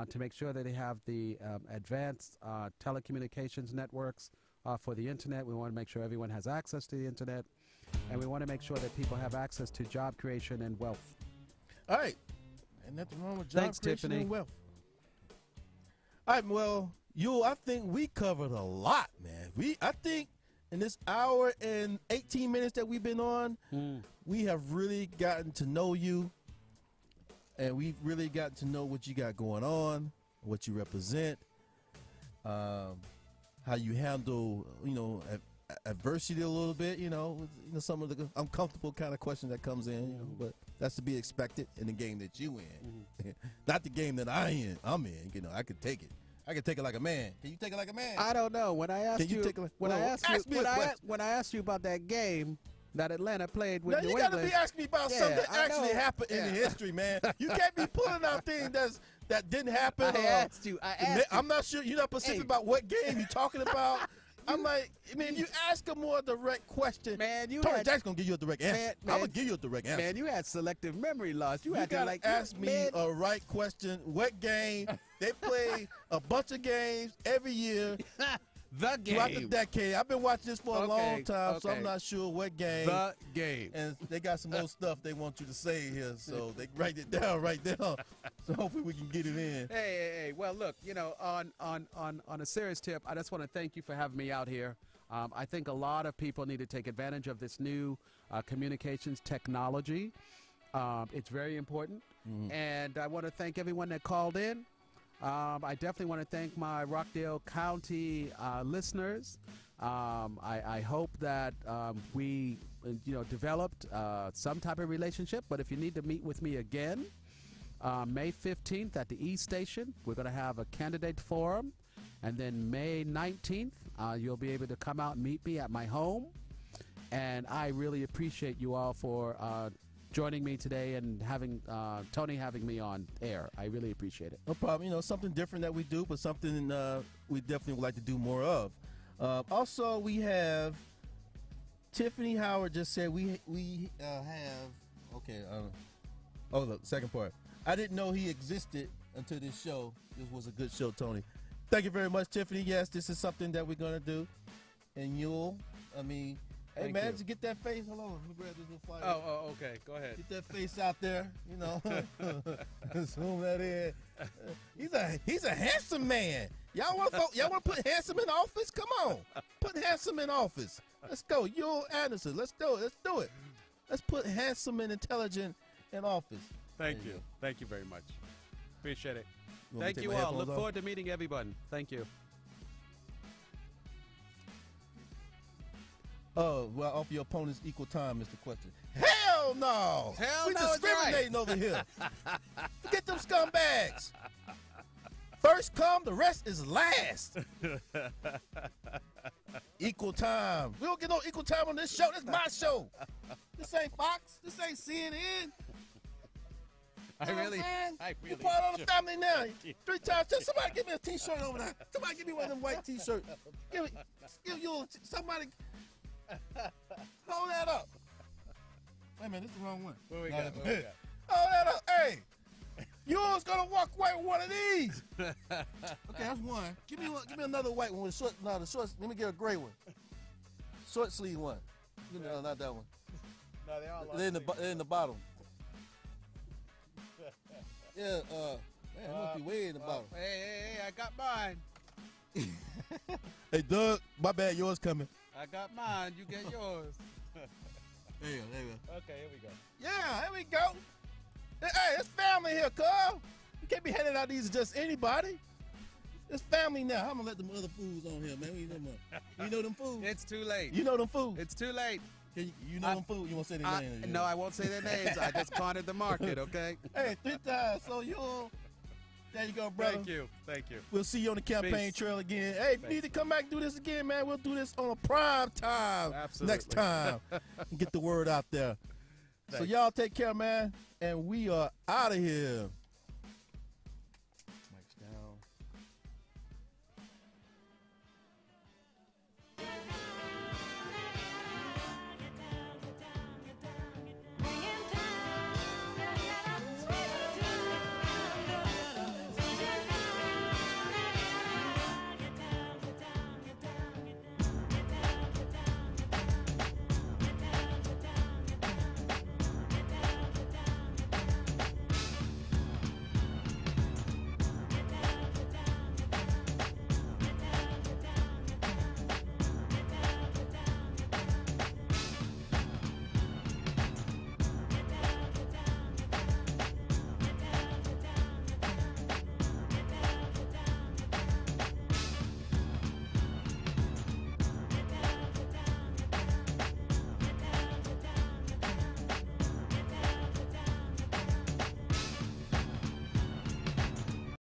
to make sure that they have the advanced telecommunications networks for the internet. We want to make sure everyone has access to the internet, and we want to make sure that people have access to job creation and wealth. All right. Ain't nothing wrong with job Thanks, creation Tiffany. and wealth. All right, well, I think we covered a lot, man. I think in this hour and 18 minutes that we've been on, we have really gotten to know you, and we've really gotten to know what you got going on, what you represent, how you handle, adversity a little bit, with, some of the uncomfortable kind of questions that comes in, but that's to be expected in the game that you in, not the game that I'm in. I could take it. I can take it like a man. Can you take it like a man? I don't know. When I asked when I asked you about that game that Atlanta played with New England, you got to be asking me about something that actually happened in the history, man. You can't be pulling out things that didn't happen. I asked you. I'm not sure. You're not specific about what game you're talking about. I'm like, if you ask a more direct question, man, Tony Jack's gonna give you a direct answer. I'm gonna give you a direct answer. Man, you had selective memory loss. You had to ask me a right question. What game? They play a bunch of games every year. The game. Throughout the decade. I've been watching this for a long time, so I'm not sure what game. The game. And they got some more stuff they want you to say here, so they write it down right there. So hopefully we can get it in. Hey. Well, look, on a serious tip, I just want to thank you for having me out here. I think a lot of people need to take advantage of this new communications technology. It's very important. And I want to thank everyone that called in. I definitely want to thank my Rockdale County listeners. I hope that we, developed some type of relationship. But if you need to meet with me again, May 15th at the E Station, we're going to have a candidate forum. And then May 19th, you'll be able to come out and meet me at my home. And I really appreciate you all for joining me today and having Tony having me on air. I really appreciate it. No problem. Something different that we do, but something we definitely would like to do more of. Also, we have Tiffany Howard just said we have. Okay. The second part. I didn't know he existed until this show. This was a good show, Tony. Thank you very much, Tiffany. Yes, this is something that we're gonna do, and hey, man, just get that face. Hold on. Let me grab this little flyer. Oh, okay. Go ahead. Get that face out there, Zoom that in. He's a handsome man. Y'all want to put handsome in office? Come on. Put handsome in office. Let's go. Yul Anderson. Let's do it. Let's put handsome and intelligent in office. Thank you. Thank you very much. Appreciate it. Thank you all. Look forward to meeting everyone. Thank you. Oh, well, offer your opponents equal time, Mr. Question. Hell no! We discriminating over here. Forget them scumbags. First come, the rest is last. Equal time. We don't get no equal time on this show. This is my show. This ain't Fox. This ain't CNN. I really You're part of the family now. 3 times. Just somebody give me a T-shirt over there. Somebody give me one of them white T-shirts. Give you somebody. Hold that up. Wait a minute, this is the wrong one. What we got? Hold that up. Hey, yours gonna walk away with one of these. Okay, that's one. Give me another white one with short. No, the short. Let me get a gray one. Short sleeve one. No, not that one. No, they all. They're in the bottom. Yeah. Man, it must be way in the bottom. Hey, I got mine. Hey, Doug, my bad. Yours coming. I got mine. You get yours. There you go. Okay, here we go. Yeah, here we go. Hey, it's family here, cuz. You can't be handing out these to just anybody. It's family now. I'm gonna let them other fools on here, man. You know them fools? It's too late. You know them fools? It's too late. You know them fools? You won't say their names? No, I won't say their names. I just cornered the market, okay? Hey, 3 times. So there you go, brother. Thank you. We'll see you on the campaign trail again. Hey, if you need to come back and do this again, man, we'll do this on a prime time next time and get the word out there. So y'all take care, man, and we are out of here.